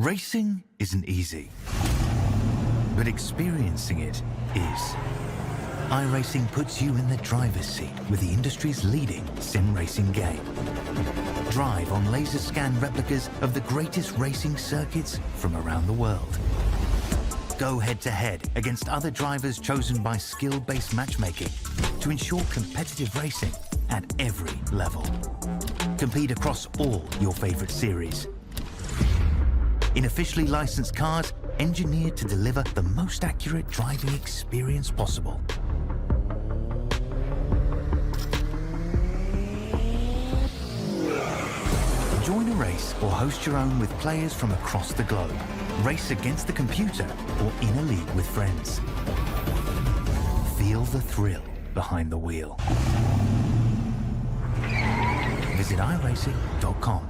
Racing isn't easy, but experiencing it is. iRacing puts you in the driver's seat with the industry's leading sim racing game. Drive on laser scan replicas of the greatest racing circuits from around the world. Go head-to-head against other drivers chosen by skill-based matchmaking to ensure competitive racing at every level. Compete across all your favorite series. In officially licensed cars, engineered to deliver the most accurate driving experience possible. Join a race or host your own with players from across the globe. Race against the computer or in a league with friends. Feel the thrill behind the wheel. Visit iRacing.com.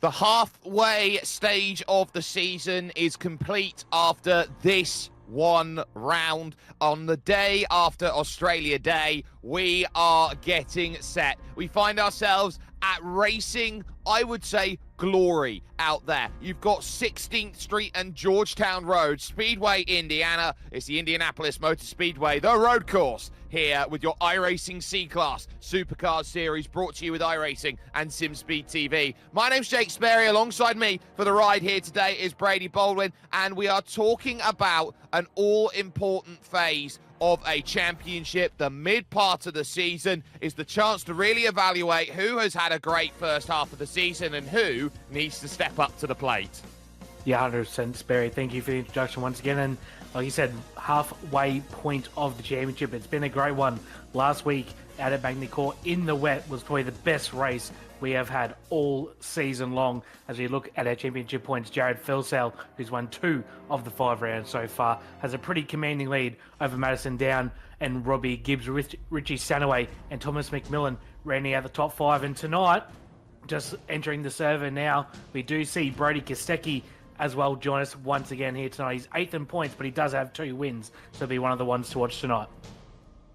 The halfway stage of the season is complete after this one round. On the day after Australia Day, we are getting set. We find ourselves at racing, I would say, glory out there. You've got 16th Street and Georgetown Road, Speedway, Indiana. It's the Indianapolis Motor Speedway, the road course, here with your iRacing C-Class Supercars Series, brought to you with iRacing and SimSpeed TV. My name's Jake Sperry. Alongside me for the ride here today is Brady Baldwin, and we are talking about an all-important phase of a championship. The mid part of the season is the chance to really evaluate who has had a great first half of the season and who needs to step up to the plate. Yeah, 100% Sperry. Thank you for the introduction once again. And like you said, halfway point of the championship. It's been a great one. Last week out at Magny-Cours in the wet was probably the best race we have had all season long. As we look at our championship points, Jared Filsell, who's won 2 of the 5 rounds so far, has a pretty commanding lead over Madison Down and Robbie Gibbs. Richie Sanaway and Thomas McMillan rounding out the top 5. And tonight, just entering the server now, we do see Brody Kostecki as well join us once again here tonight. He's 8th in points, but he does have 2 wins, so he'll be one of the ones to watch tonight.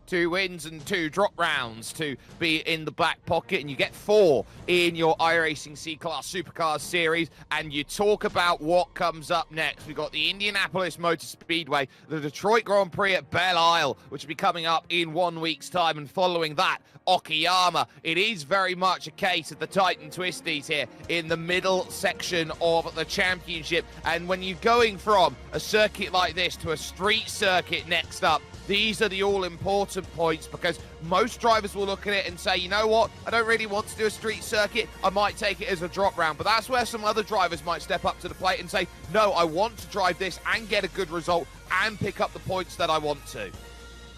2 wins and 2 drop rounds to be in the back pocket, and you get 4 in your iRacing C-Class Supercars Series. And you talk about what comes up next. We've got the Indianapolis Motor Speedway, the Detroit Grand Prix at Belle Isle, which will be coming up in 1 week's time, and following that, Okayama. It is very much a case of the Titan Twisties here in the middle section of the championship. And when you're going from a circuit like this to a street circuit next up, these are the all-important points, because most drivers will look at it and say, you know what, I don't really want to do a street circuit, I might take it as a drop round. But that's where some other drivers might step up to the plate and say, no, I want to drive this and get a good result and pick up the points that I want to.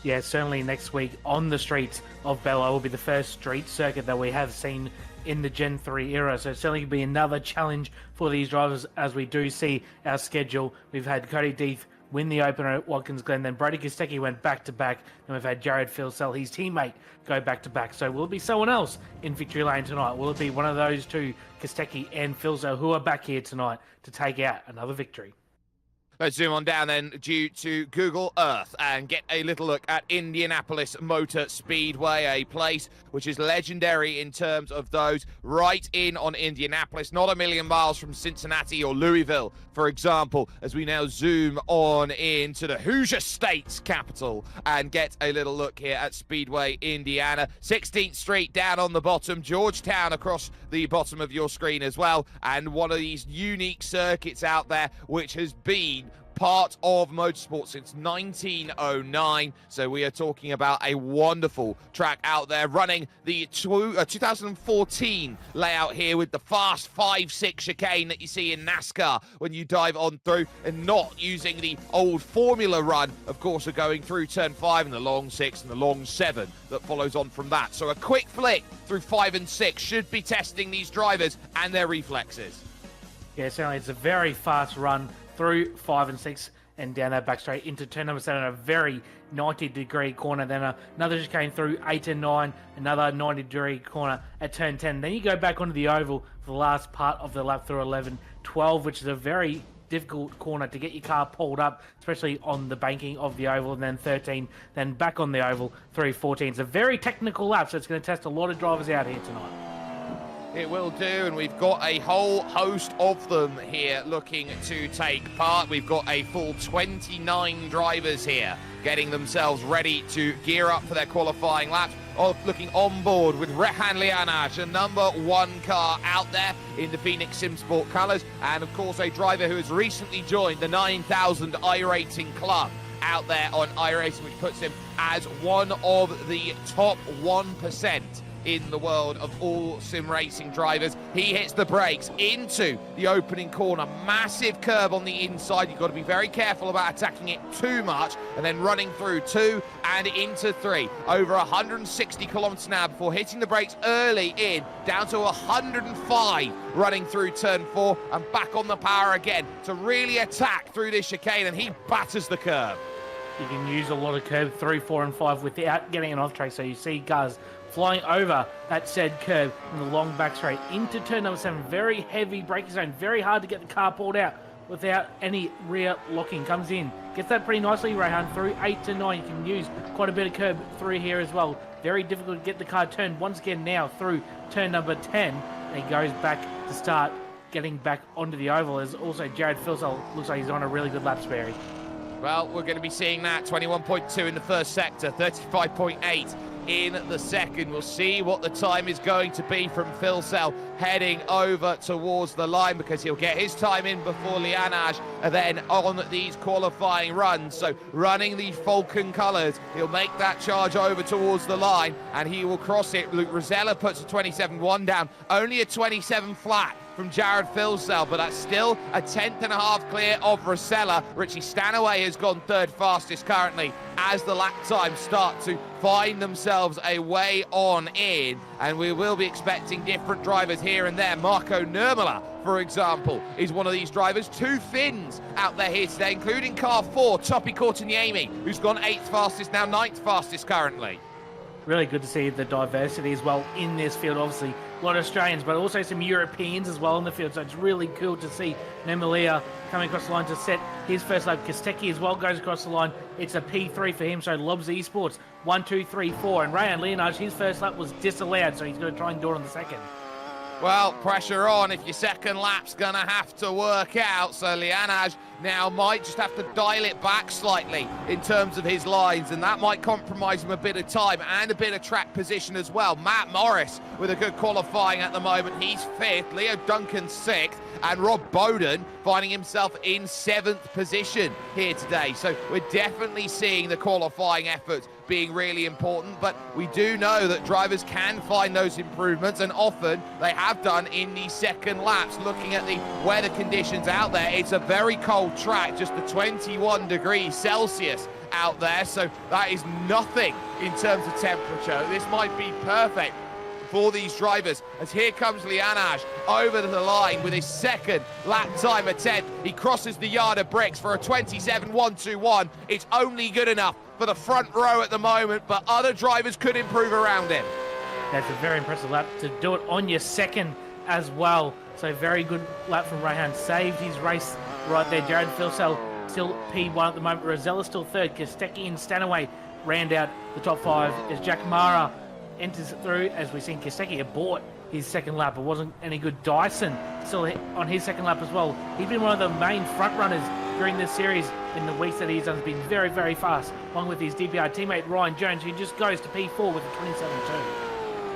Yeah, certainly next week on the streets of Belle Isle will be the first street circuit that we have seen in the Gen 3 era. So it's certainly going to be another challenge for these drivers as we do see our schedule. We've had Cody Deeth win the opener at Watkins Glen, then Brady Kostecki went back-to-back, and we've had Jared Filsell, his teammate, go back-to-back. So will it be someone else in victory lane tonight? Will it be one of those two, Kostecki and Filsell, who are back here tonight to take out another victory? Let's zoom on down then due to Google Earth and get a little look at Indianapolis Motor Speedway, a place which is legendary in terms of those right in on Indianapolis, not a million miles from Cincinnati or Louisville, for example, as we now zoom on into the Hoosier State's capital and get a little look here at Speedway, Indiana. 16th Street down on the bottom, Georgetown across the bottom of your screen as well, and one of these unique circuits out there which has been part of motorsport since 1909. So we are talking about a wonderful track out there, running the 2014 layout here with the fast 5-6 chicane that you see in NASCAR when you dive on through, and not using the old formula run, of course, of going through turn 5 and the long 6 and the long 7 that follows on from that. So a quick flick through 5 and 6 should be testing these drivers and their reflexes. Yeah, certainly it's a very fast run through 5 and 6 and down that back straight into turn number 7, a very 90-degree corner. Then another chicane through 8 and 9, another 90-degree corner at turn 10. Then you go back onto the oval for the last part of the lap through 11, 12, which is a very difficult corner to get your car pulled up, especially on the banking of the oval, and then 13, then back on the oval through 14. It's a very technical lap, so it's going to test a lot of drivers out here tonight. It will do, and we've got a whole host of them here looking to take part. We've got a full 29 drivers here getting themselves ready to gear up for their qualifying laps. Looking on board with Rehan Lianaj, the #1 car out there in the Phoenix SimSport colours, and of course a driver who has recently joined the 9000 iRacing club out there on iRacing, which puts him as one of the top 1% in the world of all sim racing drivers. He hits the brakes into the opening corner. Massive curb on the inside. You've got to be very careful about attacking it too much, and then running through 2 and into 3. Over 160 kilometers an hour before hitting the brakes early in, down to 105 running through turn 4, and back on the power again to really attack through this chicane, and he batters the curb. You can use a lot of curb 3, 4, and 5 without getting an off track, so you see cars flying over that said curb in the long back straight into turn number 7. Very heavy braking zone, very hard to get the car pulled out without any rear locking. Comes in, gets that pretty nicely, Rehan, through 8 to 9. You can use quite a bit of curb through here as well. Very difficult to get the car turned once again now through turn number 10. And he goes back to start getting back onto the oval, as also Jared Filsell looks like he's on a really good lap, Sperry. Well, we're going to be seeing that. 21.2 in the first sector, 35.8 in the second. We'll see what the time is going to be from Filsell heading over towards the line, because he'll get his time in before Lianaj then on these qualifying runs. So running the Falcon colours, he'll make that charge over towards the line and he will cross it. Luke Rosella puts a 27.1 down, only a 27 flat from Jared Filsell, but that's still a 10th.5 clear of Rosella. Richie Stanaway has gone 3rd fastest currently as the lap times start to find themselves a way on in, and we will be expecting different drivers here and there. Marco Nurmala, for example, is one of these drivers. 2 Finns out there here today, including car 4, Topi Korteniemi, who's gone 8th fastest, now 9th fastest currently. Really good to see the diversity as well in this field. Obviously, a lot of Australians, but also some Europeans as well in the field. So it's really cool to see Nemalia coming across the line to set his first lap. Kostecki as well goes across the line. It's a P3 for him, so Lobs Esports 1, 2, 3, 4. And Rayan Lianaj, his first lap was disallowed, so he's going to try and do it on the second. Well, pressure on if your second lap's going to have to work out. So Lianaj now might just have to dial it back slightly in terms of his lines, and that might compromise him a bit of time and a bit of track position as well. Matt Morris with a good qualifying at the moment. He's 5th, Leo Duncan 6th, and Rob Bowden finding himself in 7th position here today. So we're definitely seeing the qualifying efforts being really important, but we do know that drivers can find those improvements, and often they have done in the second laps. Looking at the weather conditions out there, it's a very cold track, just the 21 degrees Celsius out there, so that is nothing in terms of temperature. This might be perfect for these drivers, as here comes Lianaj over the line with his second lap time attempt. He crosses the yard of bricks for a 27.121. It's only good enough for the front row at the moment, but other drivers could improve around him. That's a very impressive lap to do it on your second as well. So very good lap from Rehan. Saved his race right there. Jared Filsell still P1 at the moment. Rosella still 3rd. Kostecki and Stanaway round out the top 5 as Jack Mara enters through. As we've seen, Kostecki abort his second lap. It wasn't any good. Dyson still on his second lap as well. He's been one of the main front runners during this series in the weeks that he's done. Has been very, very fast, along with his DPR teammate Ryan Jones, who just goes to P4 with a 27.2.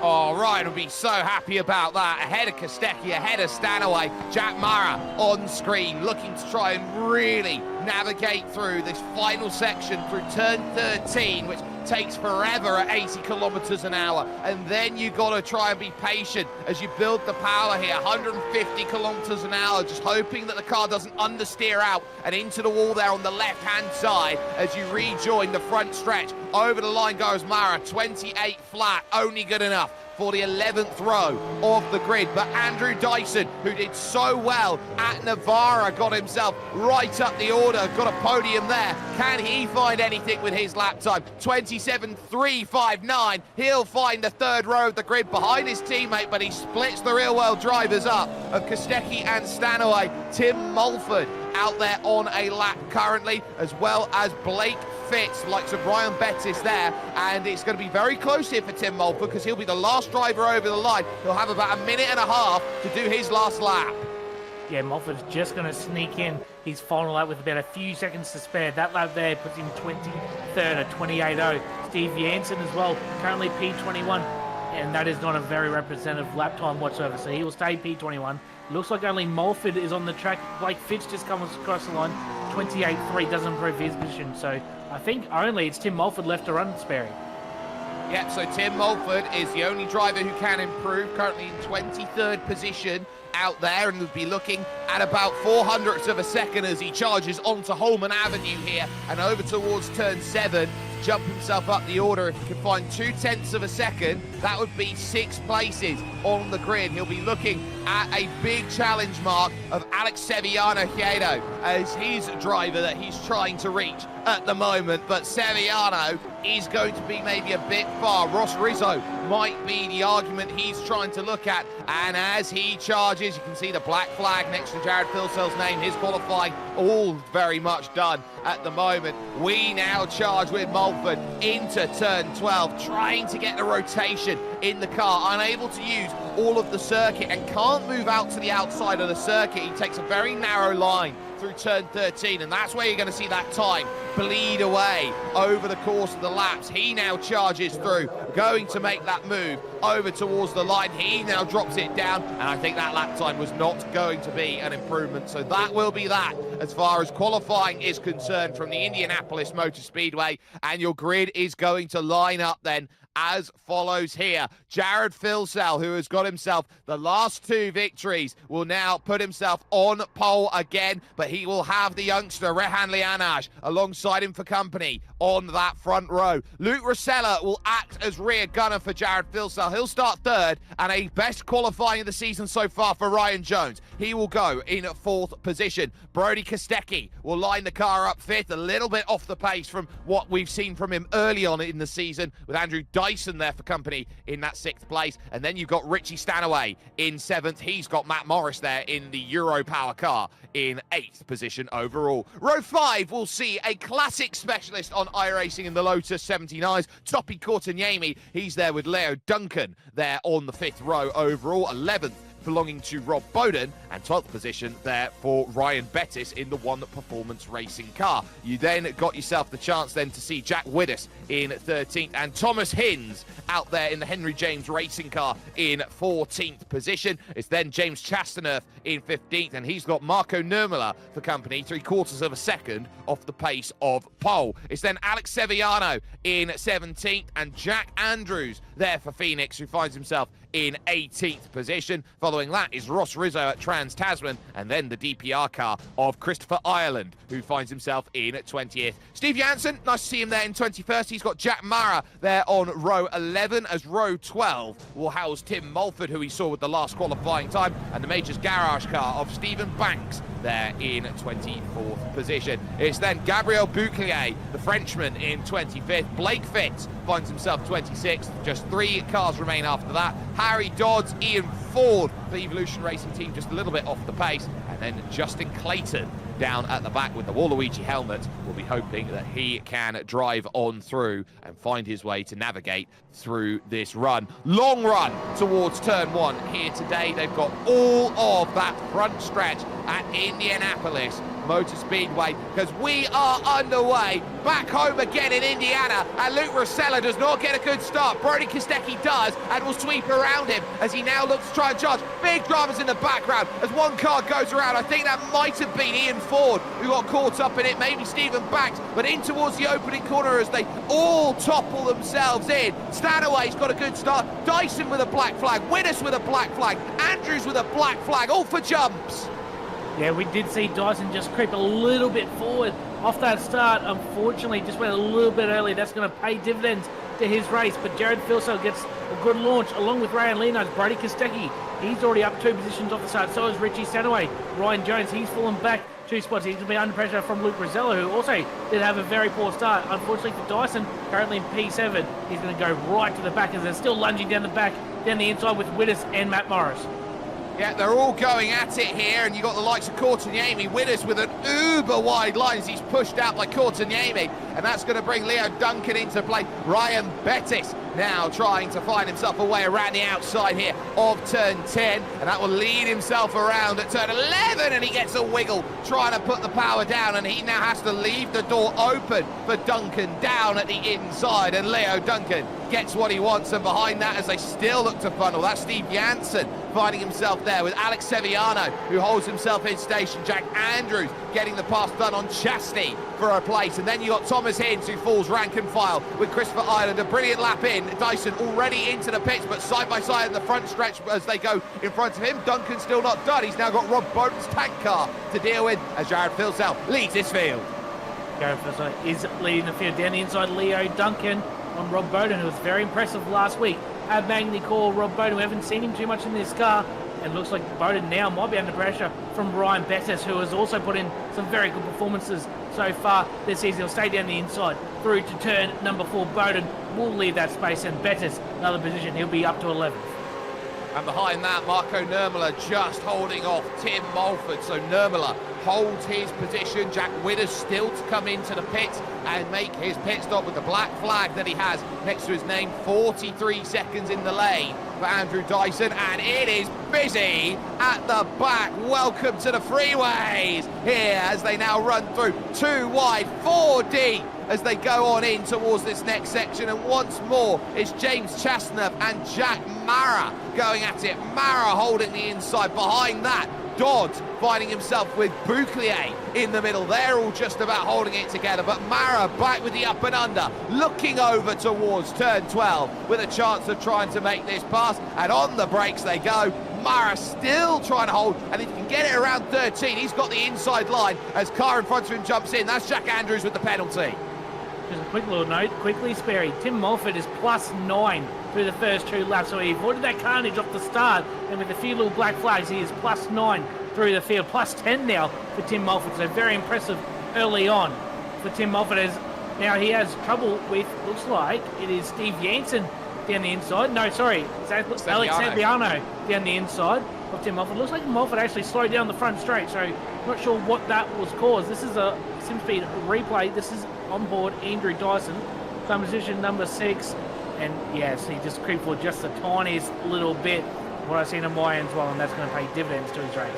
Oh, Ryan will be so happy about that. Ahead of Kostecki, ahead of Stanaway. Jack Mara on screen, looking to try and really navigate through this final section through turn 13, which takes forever at 80 kilometers an hour. And then you got to try and be patient as you build the power here. 150 kilometers an hour, just hoping that the car doesn't understeer out and into the wall there on the left-hand side as you rejoin the front stretch. Over the line goes Mara, 28 flat, only good enough for the 11th row of the grid. But Andrew Dyson, who did so well at Navarra, got himself right up the order, got a podium there. Can he find anything with his lap time? 27.359. He'll find the 3rd row of the grid behind his teammate, but he splits the real-world drivers up of Kostecki and Stanaway. Tim Mulford out there on a lap currently, as well as Blake Fitz, likes of Ryan Bettis there, and it's going to be very close here for Tim Mulford because he'll be the last driver over the line. He'll have about a minute and a half to do his last lap. Yeah, Mulford's just going to sneak in his final lap with about a few seconds to spare. That lap there puts him 23rd at 28.0. Steve Jansen as well, currently P21, and that is not a very representative lap time whatsoever, so he will stay P21. Looks like only Mulford is on the track. Blake Fitz just comes across the line. 28.3 doesn't improve his position, so I think only it's Tim Mulford left to run, Sperry. Yep, so Tim Mulford is the only driver who can improve, currently in 23rd position out there, and will be looking at about 0.04 of a second as he charges onto Holman Avenue here and over towards turn 7. Jump himself up the order. If he can find 0.2 of a second, that would be 6 places on the grid. He'll be looking at a big challenge mark of Alex Sevillano Hiedo as his driver that he's trying to reach at the moment, but Sevillano is going to be maybe a bit far. Ross Rizzo might be the argument he's trying to look at, and as he charges, you can see the black flag next to Jared Filsell's name, his qualifying all very much done at the moment. We now charge with Mulford into turn 12, trying to get the rotation in the car, unable to use all of the circuit and can't move out to the outside of the circuit. He takes a very narrow line through turn 13, and that's where you're going to see that time bleed away over the course of the laps. He now charges through, going to make that move over towards the line. He now drops it down, and I think that lap time was not going to be an improvement. So that will be that as far as qualifying is concerned from the Indianapolis Motor Speedway, and your grid is going to line up then as follows here. Jared Filsell, who has got himself the last 2 victories, will now put himself on pole again, but he will have the youngster Rehan Lianaj alongside him for company on that front row. Luke Rosella will act as rear gunner for Jared Filsell. He'll start 3rd, and a best qualifying of the season so far for Ryan Jones. He will go in 4th position. Brody Kostecki will line the car up 5th, a little bit off the pace from what we've seen from him early on in the season, with Andrew Dyson there for company in that 6th place. And then you've got Richie Stanaway in 7th. He's got Matt Morris there in the Euro Power car in 8th position overall. Row 5 will see a classic specialist on iRacing in the Lotus 79s, Topi Courtaniemi. He's there with Leo Duncan there on the 5th row overall. 11th belonging to Rob Bowden, and 12th position there for Ryan Bettis in the One Performance Racing car. You then got yourself the chance then to see Jack Widdus in 13th, and Thomas Hinds out there in the Henry James Racing car in 14th position. It's then James Chastanerth in 15th, and he's got Marco Nurmela for company, 0.75 of a second off the pace of pole. It's then Alex Sevillano in 17th, and Jack Andrews there for Phoenix, who finds himself in 18th position. Following that is Ross Rizzo at Trans Tasman, and then the DPR car of Christopher Ireland, who finds himself in 20th. Steve Jansen, nice to see him there in 21st. He's got Jack Mara there on row 11, as row 12 will house Tim Mulford, who we saw with the last qualifying time, and the Majors Garage car of Stephen Banks there in 24th position. It's then Gabriel Bouclier, the Frenchman, in 25th. Blake Fitz finds himself 26th. Just 3 cars remain after that. Harry Dodds, Ian Ford, the Evolution Racing team, just a little bit off the pace. And then Justin Clayton down at the back with the Waluigi helmet. We'll be hoping that he can drive on through and find his way to navigate through this run. Long run towards turn 1 here today. They've got all of that front stretch at Indianapolis Motor Speedway, because we are underway back home again in Indiana, and Luke Rosella does not get a good start. Brody Kostecki does, and will sweep around him as he now looks to try and charge. Big dramas in the background as one car goes around. I think that might have been Ian Ford who got caught up in it, maybe Stephen Banks, but in towards the opening corner as they all topple themselves in. Stanaway's got a good start, Dyson with a black flag, Widdus with a black flag, Andrews with a black flag, all for jumps. Yeah, we did see Dyson just creep a little bit forward off that start. Unfortunately, just went a little bit early. That's going to pay dividends to his race. But Jared Filsell gets a good launch along with Ryan Leonard. Brody Kostecki, he's already up 2 positions off the start. So is Richie Stanaway. Ryan Jones, he's fallen back 2 spots. He's going to be under pressure from Luke Rosella, who also did have a very poor start. Unfortunately for Dyson, currently in P7, he's going to go right to the back as they're still lunging down the back, down the inside with Widdus and Matt Morris. Yeah, they're all going at it here, and you've got the likes of Courtaniemi with us with an uber wide line as he's pushed out by Courtaniemi, and that's going to bring Leo Duncan into play. Ryan Bettis now trying to find himself a way around the outside here of turn 10, and that will lead himself around at turn 11, and he gets a wiggle trying to put the power down, and he now has to leave the door open for Duncan down at the inside, and Leo Duncan gets what he wants, and behind that as they still look to funnel, that's Steve Janssen finding himself there with Alex Sevillano, who holds himself in station. Jack Andrews getting the pass done on Chastity for a place, and then you got Thomas Hinds who falls rank and file with Christopher Ireland. A brilliant lap in. Dyson already into the pits, but side by side in the front stretch as they go in front of him. Duncan's still not done. He's now got Rob Bowden's tank car to deal with as Jared Filsell leads this field. Jared Filsell is leading the field down the inside. Leo Duncan on Rob Bowden, who was very impressive last week at Magny-Cours. Rob Bowden, we haven't seen him too much in this car, and looks like Bowden now might be under pressure from Ryan Bettis, who has also put in some very good performances so far this season. He'll stay down the inside through to turn number 4. Bowden will leave that space, and Bettis, another position, he'll be up to 11th. And behind that, Marco Nurmela just holding off Tim Mulford. So Nurmela holds his position. Jack Widders still to come into the pit and make his pit stop with the black flag that he has next to his name. 43 seconds in the lane for Andrew Dyson, and it is busy at the back. Welcome to the freeways here as they now run through 2 wide, 4 deep as they go on in towards this next section, and once more it's James Chastenoff and Jack Mara going at it. Mara holding the inside. Behind that, Dodds finding himself with Bouclier in the middle. They're all just about holding it together, but Mara back with the up and under, looking over towards turn 12 with a chance of trying to make this pass, and on the brakes they go. Mara still trying to hold, and if he can get it around 13, he's got the inside line as car in front of him jumps in. That's Jack Andrews with the penalty. Just a quick little note, quickly, Sperry. Tim Mulford is +9 through the first 2 laps, so he avoided that carnage off the start, and with a few little black flags, he is +9 through the field, +10 now for Tim Mulford, so very impressive early on for Tim Mulford. As now he has trouble with, looks like it is Steve Janssen down the inside. No, sorry, it's Alex Saviano down the inside of Tim Mulford. Looks like Mulford actually slowed down the front straight, so not sure what that was caused. This is a SimSpeed replay. This is on board Andrew Dyson, position number 6, and yes, he just creeped forward just the tiniest little bit. What I've seen on my end as well, and that's going to pay dividends to his race.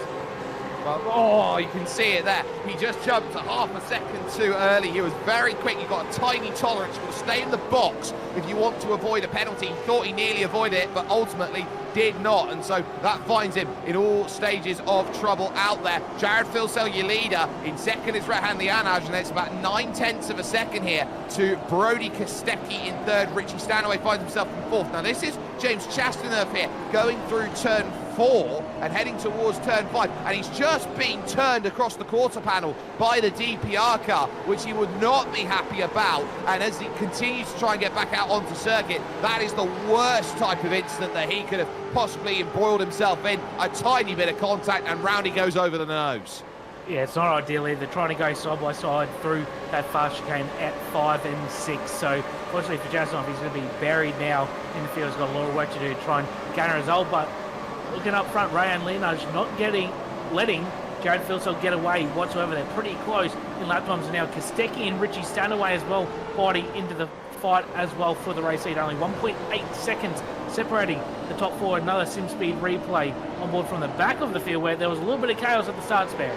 Well, oh, you can see it there. He just jumped a half a second too early. He was very quick. You've got a tiny tolerance. You've got to stay in the box if you want to avoid a penalty. He thought he nearly avoided it, but ultimately did not. And so that finds him in all stages of trouble out there. Jared Filsell, your leader. In second is Rehan Lianaj, and it's about 9/10 of a second here to Brody Kostecki in third. Richie Stanaway finds himself in fourth. Now this is James Chastenoff here going through turn 4 and heading towards turn 5, and he's just been turned across the quarter panel by the DPR car, which he would not be happy about. And as he continues to try and get back out onto circuit, that is the worst type of incident that he could have possibly embroiled himself in. A tiny bit of contact and round he goes over the nose. Yeah, it's not ideal either, trying to go side by side through that fast chicane at 5 and 6. So, fortunately for Jasnoff, he's going to be buried now in the field. He's got a lot of work to do to try and gain a result. But looking up front, Rayan Leonage not letting Jared Filsell get away whatsoever. They're pretty close in lap times now. Kostecki and Richie Stanaway as well fighting into the fight as well for the race lead. Only 1.8 seconds separating the top 4. Another SimSpeed replay on board from the back of the field where there was a little bit of chaos at the start spare.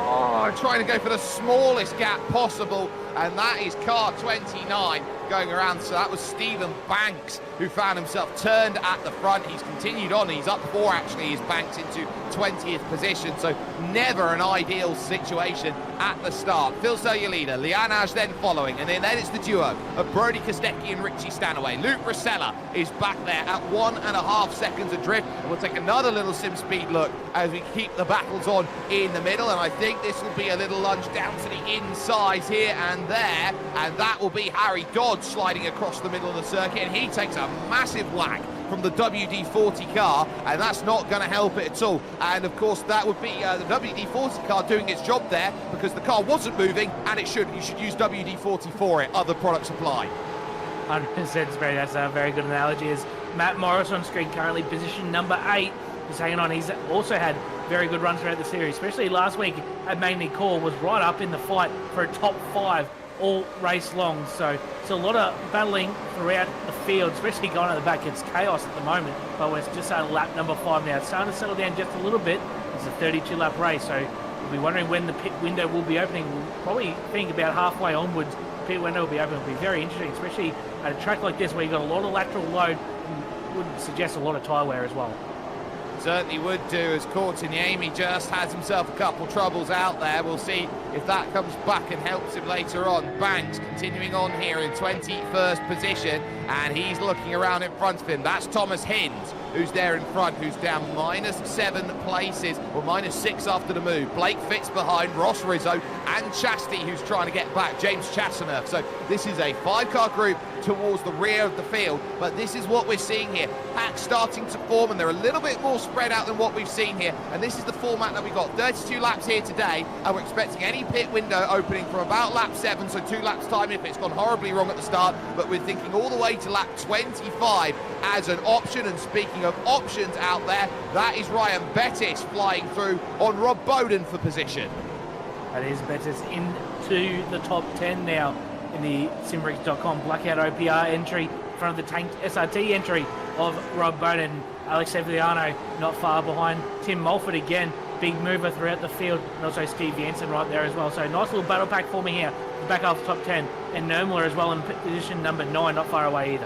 Oh, trying to go for the smallest gap possible, and that is car 29 going around. So that was Stephen Banks who found himself turned at the front. He's continued on. He's up 4 actually. He's Banks into 20th position. So never an ideal situation at the start. Filsell your leader, Lianaj then following, and then it's the duo of Brody Kostecki and Richie Stanaway. Luke Rosella is back there at 1.5 seconds adrift. And we'll take another little SimSpeed look as we keep the battles on in the middle, and I think this will be a little lunge down to the insides here and there, and that will be Harry Dodds sliding across the middle of the circuit, and he takes a massive whack from the WD-40 car, and that's not going to help it at all. And of course that would be the WD-40 car doing its job there, because the car wasn't moving, and you should use WD-40 for it. Other products apply. 100% Sperry, that's a very good analogy. As Matt Morris on screen, currently position number 8 is hanging on. He's also had very good runs throughout the series, especially last week at Magny Core, was right up in the fight for a top 5 all race long. So it's a lot of battling throughout the field, especially going at the back. It's chaos at the moment, but we're just at lap number 5 now. It's starting to settle down just a little bit. It's a 32-lap race, so we'll be wondering when the pit window will be opening. We'll probably think about halfway onwards, the pit window will be open. It'll be very interesting, especially at a track like this where you've got a lot of lateral load, and would suggest a lot of tyre wear as well. Certainly would do, as Courtiniemi just has himself a couple troubles out there. We'll see if that comes back and helps him later on. Banks continuing on here in 21st position, and he's looking around in front of him. That's Thomas Hinds, who's there in front, who's down -7 places, or -6 after the move. Blake Fitz behind, Ross Rizzo, and Chastity, who's trying to get back, James Chastaner. So this is a 5-car group towards the rear of the field, but this is what we're seeing here. Packs starting to form, and they're a little bit more spread out than what we've seen here, and this is the format that we've got. 32 laps here today, and we're expecting any pit window opening from about lap 7, so 2 laps time if it's gone horribly wrong at the start, but we're thinking all the way to lap 25 as an option. And speaking of options out there, that is Ryan Bettis flying through on Rob Bowden for position. That is Bettis into the top 10 now in the Simbricks.com Blackout OPR entry, in front of the Tanked SRT entry of Rob Bowden. Alex Sevillano not far behind. Tim Mulford again, big mover throughout the field, and also Steve Jensen right there as well. So nice little battle pack forming here, back off the top 10, and Nermler as well in position number 9, not far away either.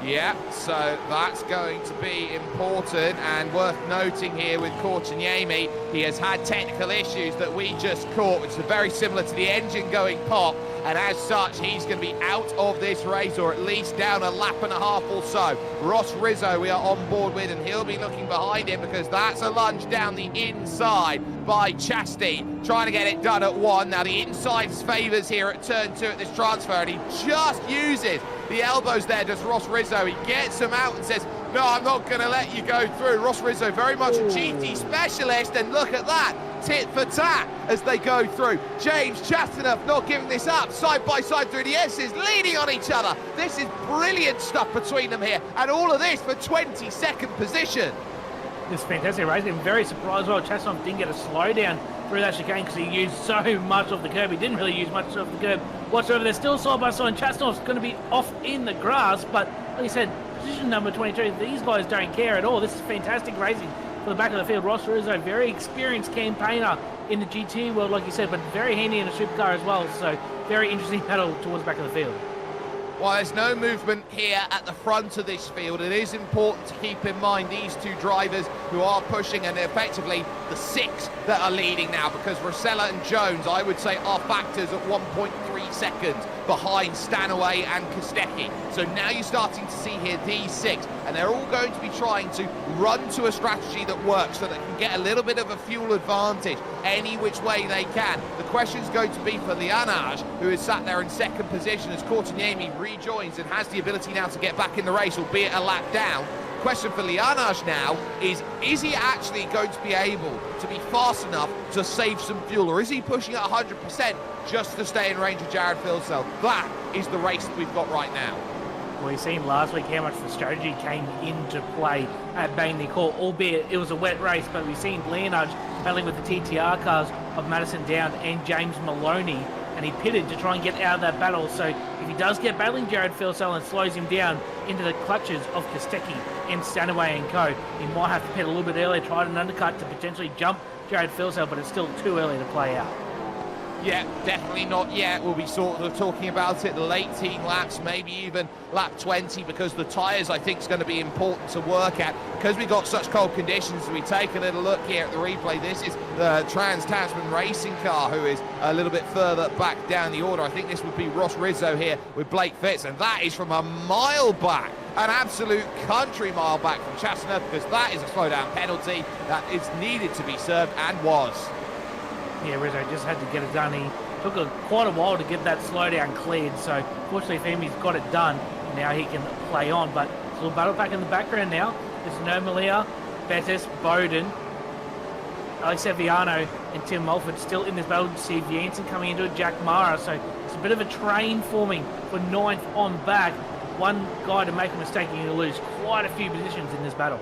Yeah, so that's going to be important and worth noting here with Courtiniemi. He has had technical issues that we just caught, which is very similar to the engine going pop, and as such, he's going to be out of this race, or at least down a lap and a half or so. Ross Rizzo we are on board with, and he'll be looking behind him because that's a lunge down the inside by Chastity, trying to get it done at 1. Now the inside favours here at turn 2 at this transfer, and he just uses the elbows there, does Ross Rizzo. He gets them out and says, no, I'm not going to let you go through. Ross Rizzo, very much a GT specialist, and look at that, tit for tat as they go through. James Chastaner not giving this up, side by side through the S's, leaning on each other. This is brilliant stuff between them here, and all of this for 22nd position. This is fantastic racing. I'm very surprised well Chastaner didn't get a slowdown through that chicane because he used so much of the curb. He didn't really use much of the curb whatsoever. They're still side by side. Chastaner's going to be off in the grass, but like I said, position number 22, these guys don't care at all. This is fantastic racing for the back of the field. Ross Rizzo, very experienced campaigner in the GT world, like you said, but very handy in a supercar as well. So very interesting battle towards the back of the field. While there's no movement here at the front of this field, it is important to keep in mind these two drivers who are pushing, and effectively the 6 that are leading now, because Rosella and Jones, I would say, are factors at 1.3 seconds behind Stanaway and Kostecki. So now you're starting to see here these 6, and they're all going to be trying to run to a strategy that works so they can get a little bit of a fuel advantage any which way they can. The question's going to be for Lianage, who is sat there in 2nd position as Courtiniemi rejoins and has the ability now to get back in the race, albeit a lap down. Question for Lianage now is he actually going to be able to be fast enough to save some fuel, or is he pushing at 100% just to stay in range of Jared Filsell? That is the race that we've got right now. Well, we've seen last week how much the strategy came into play at Bagney Court, albeit it was a wet race, but we've seen Lianage battling with the TTR cars of Madison Down and James Maloney, and he pitted to try and get out of that battle. So if he does get battling Jared Filsell and slows him down into the clutches of Kostecki and Stanaway and co, he might have to pit a little bit earlier, try an undercut to potentially jump Jared Filsell, but it's still too early to play out. Yeah, definitely not yet. We'll be sort of talking about it late teen laps, maybe even lap 20, because the tyres, I think, is going to be important to work at. Because we've got such cold conditions, we take a little look here at the replay. This is the Trans-Tasman racing car, who is a little bit further back down the order. I think this would be Ross Rizzo here with Blake Fitz, and that is from a mile back. An absolute country mile back from Chastaner, because that is a slowdown penalty that is needed to be served, and was. Yeah, Rizzo just had to get it done. He took quite a while to get that slowdown cleared, so fortunately for him, he's got it done. Now he can play on, but a little battle pack in the background now. There's Nermalia, Bettis, Bowden, Alex Sevillano and Tim Mulford still in this battle. Steve Jensen coming into it, Jack Mara, so it's a bit of a train forming for 9th on back. One guy to make a mistake, you're going to lose quite a few positions in this battle.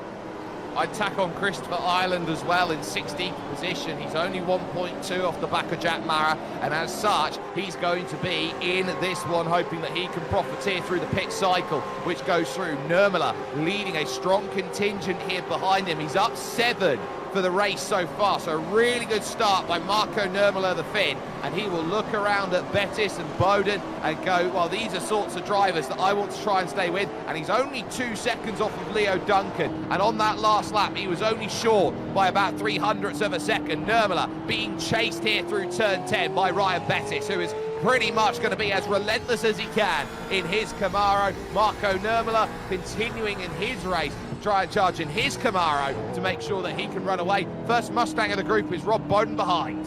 I'd tack on Christopher Ireland as well in 16th position. He's only 1.2 off the back of Jack Mara, and as such, he's going to be in this one, hoping that he can profiteer through the pit cycle, which goes through. Nurmela leading a strong contingent here behind him. He's up 7 for the race so far, so a really good start by Marco Nurmela, the Finn, and he will look around at Bettis and Bowden and go, well, these are sorts of drivers that I want to try and stay with, and he's only 2 seconds off of Leo Duncan, and on that last lap he was only short by about 0.03 of a second. Nurmela being chased here through turn 10 by Ryan Bettis, who is pretty much going to be as relentless as he can in his Camaro. Marco Nurmela continuing in his race, try and charge in his Camaro to make sure that he can run away. First Mustang of the group is Rob Bowden behind.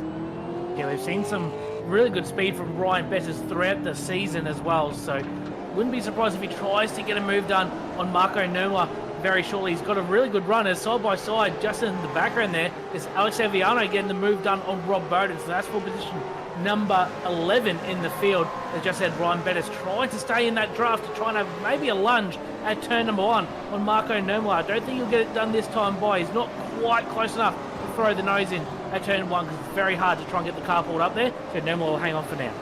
Yeah, we've seen some really good speed from Ryan Bettis throughout the season as well, so wouldn't be surprised if he tries to get a move done on Marco Nurmela very shortly. He's got a really good run as side by side, just in the background there is Alex Aviano getting the move done on Rob Bowden, so that's for position number 11 in the field. As just said, Ryan Bettis trying to stay in that draft to try and have maybe a lunge at turn number 1 on Marco Nurmela. I don't think he'll get it done this time by. He's not quite close enough to throw the nose in at turn 1 because it's very hard to try and get the car pulled up there, so Nurmela will hang on for now.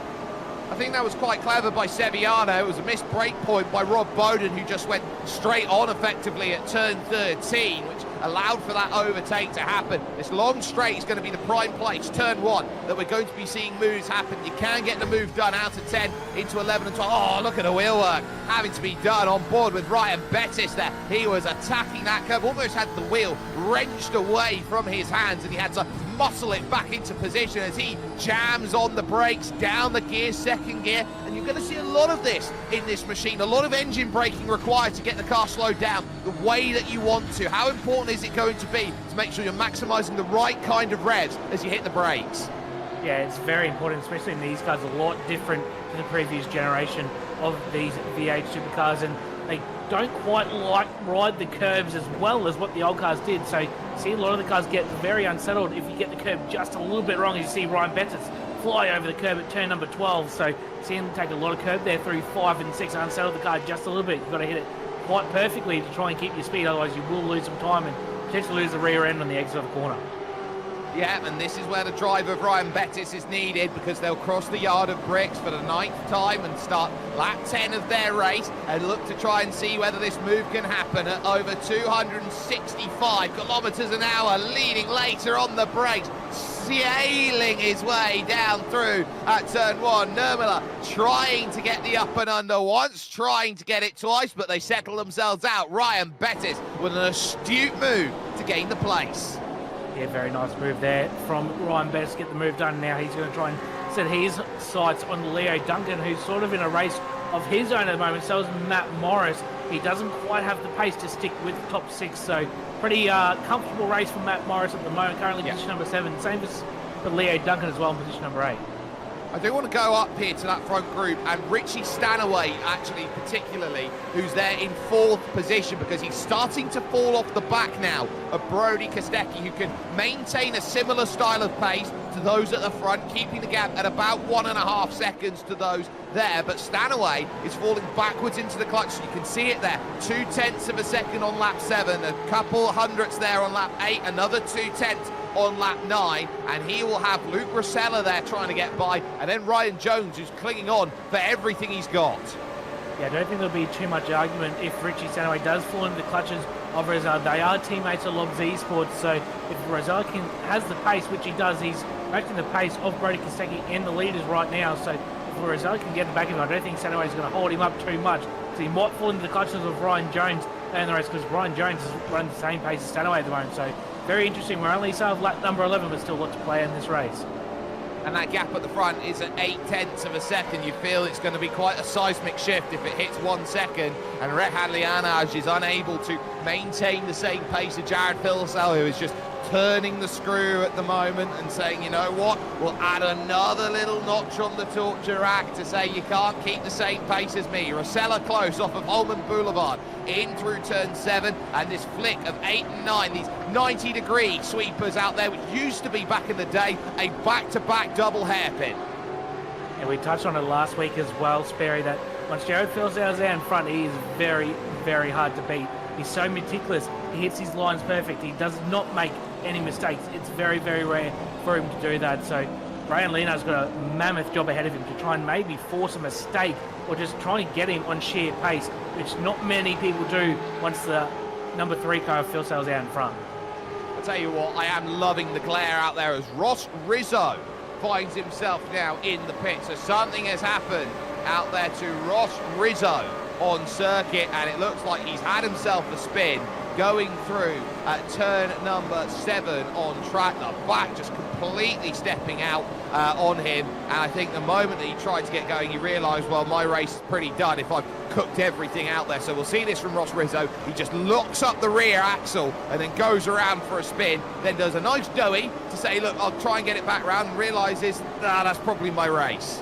I think that was quite clever by Seviano. It was a missed break point by Rob Bowden, who just went straight on effectively at turn 13, which allowed for that overtake to happen. This long straight is going to be the prime place, turn 1, that we're going to be seeing moves happen. You can get the move done out of 10 into 11 and 12. Oh, look at the wheel work having to be done on board with Ryan Bettis there. He was attacking that curve, almost had the wheel wrenched away from his hands, and he had to muscle it back into position as he jams on the brakes, down the gear, second gear, and you're going to see a lot of this in this machine, a lot of engine braking required to get the car slowed down the way that you want to. How important is it going to be to make sure you're maximising the right kind of revs as you hit the brakes? Yeah, it's very important, especially in these cars, a lot different to the previous generation of these V8 supercars, and they don't quite ride the curves as well as what the old cars did. So you see a lot of the cars get very unsettled if you get the curve just a little bit wrong. As you see Ryan Bettis fly over the curve at turn number 12. So you see him take a lot of curve there through 5 and 6, unsettle the car just a little bit. You've got to hit it quite perfectly to try and keep your speed, otherwise you will lose some time and potentially lose the rear end on the exit of the corner. Yeah, and this is where the drive of Ryan Bettis is needed, because they'll cross the yard of bricks for the 9th time and start lap 10 of their race and look to try and see whether this move can happen at over 265 kilometers an hour, leading later on the brakes, sailing his way down through at turn 1. Nurmela trying to get the up and under once, trying to get it twice, but they settle themselves out. Ryan Bettis with an astute move to gain the place. Yeah, very nice move there from Ryan Bettis to get the move done. Now he's going to try and set his sights on Leo Duncan, who's sort of in a race of his own at the moment. So is Matt Morris. He doesn't quite have the pace to stick with the top 6, so pretty comfortable race for Matt Morris at the moment, currently position number 7. Same as for Leo Duncan as well in position number 8. I do want to go up here to that front group, and Richie Stanaway actually particularly, who's there in 4th position, because he's starting to fall off the back now of Brody Kostecki, who can maintain a similar style of pace to those at the front, keeping the gap at about 1.5 seconds to those there. But Stanaway is falling backwards into the clutch, so you can see it there. 0.2 of a second on lap 7, a couple hundredths there on lap 8, another 0.2 on lap 9, and he will have Luke Rosella there trying to get by, and then Ryan Jones, who's clinging on for everything he's got. Yeah, I don't think there'll be too much argument if Richie Stanaway does fall into the clutches of Rosella. They are teammates of Lobbs Esports, so if Rosella has the pace, which he does, he's matching the pace of Brody Kostecki and the leaders right now, so if Rosella can get the back of him, I don't think Stanaway's going to hold him up too much, so he might fall into the clutches of Ryan Jones in the race, because Ryan Jones is running the same pace as Stanaway at the moment, so very interesting. We're only sort of lap number 11, but still a lot to play in this race. And that gap at the front is at 0.8 of a second. You feel it's going to be quite a seismic shift if it hits 1 second. And Rehan Lianaj is unable to maintain the same pace as Jared Philsell, who is just turning the screw at the moment and saying, you know what, we'll add another little notch on the torture rack to say you can't keep the same pace as me. Rosella close off of Holman Boulevard in through turn 7, and this flick of 8 and 9, these 90-degree sweepers out there, which used to be back in the day a back-to-back double hairpin. And we touched on it last week as well, Sperry, that once Jared Philsell's there in front, he is very, very hard to beat He's so meticulous. He hits his lines perfect. He does not make any mistakes. It's very, very rare for him to do that. So Brian Leno's got a mammoth job ahead of him to try and maybe force a mistake or just try and get him on sheer pace, which not many people do once the number 3 car of Phil Sale's out in front. I'll tell you what, I am loving the glare out there as Ross Rizzo finds himself now in the pit. So something has happened out there to Ross Rizzo on circuit, and it looks like he's had himself a spin going through at turn number 7 on track. The back just completely stepping out on him, and I think the moment that he tried to get going, he realised, well, my race is pretty done if I've cooked everything out there. So we'll see this from Ross Rizzo. He just locks up the rear axle and then goes around for a spin, then does a nice doughy to say, look, I'll try and get it back round, and realises, nah, that's probably my race.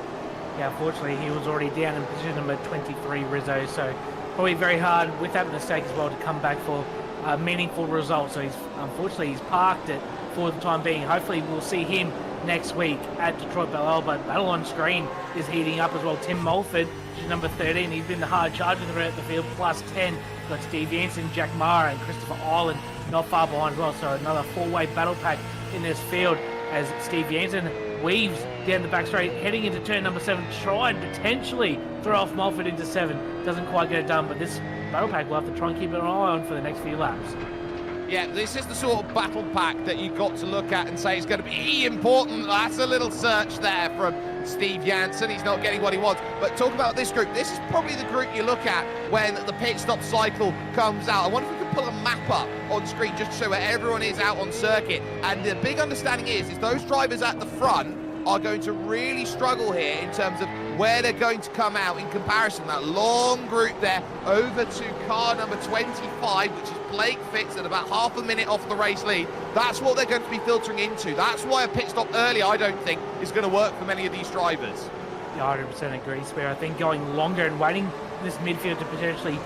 Yeah, unfortunately, he was already down in position number 23, Rizzo, so probably very hard with that mistake as well to come back for a meaningful result. So unfortunately, he's parked it for the time being. Hopefully, we'll see him next week at Detroit Belle, but battle on screen is heating up as well. Tim Mulford, number 13, he's been the hard charger throughout the field, plus 10. Got Steve Jansen, Jack Mara, and Christopher Ireland not far behind as well. So another 4-way battle pack in this field as Steve Jansen weaves down the back straight, heading into turn number 7, trying potentially throw off Mulford into 7. Doesn't quite get it done, but this battle pack will have to try and keep an eye on for the next few laps. Yeah, this is the sort of battle pack that you've got to look at and say is going to be important. That's a little search there from Steve Jansen. He's not getting what he wants. But talk about this group. This is probably the group you look at when the pit stop cycle comes out. I wonder if we can pull a map up on screen just to show where everyone is out on circuit. And the big understanding is those drivers at the front are going to really struggle here in terms of where they're going to come out in comparison. That long group there over to car number 25, which is Blake Fitz at about half a minute off the race lead. That's what they're going to be filtering into. That's why a pit stop early, I don't think, is going to work for many of these drivers. Yeah, 100% agree, Spear. I think going longer and waiting for this midfield to potentially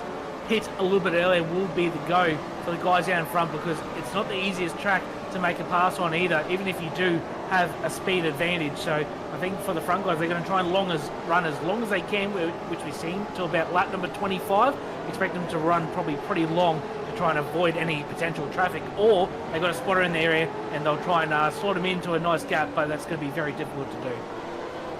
hit a little bit earlier will be the go for the guys out in front, because it's not the easiest track to make a pass on either, even if you do have a speed advantage. So I think for the front guys, they're going to try and run as long as they can, which we've seen till about lap number 25. Expect them to run probably pretty long to try and avoid any potential traffic, or they've got a spotter in the area and they'll try and slot them into a nice gap, but that's going to be very difficult to do.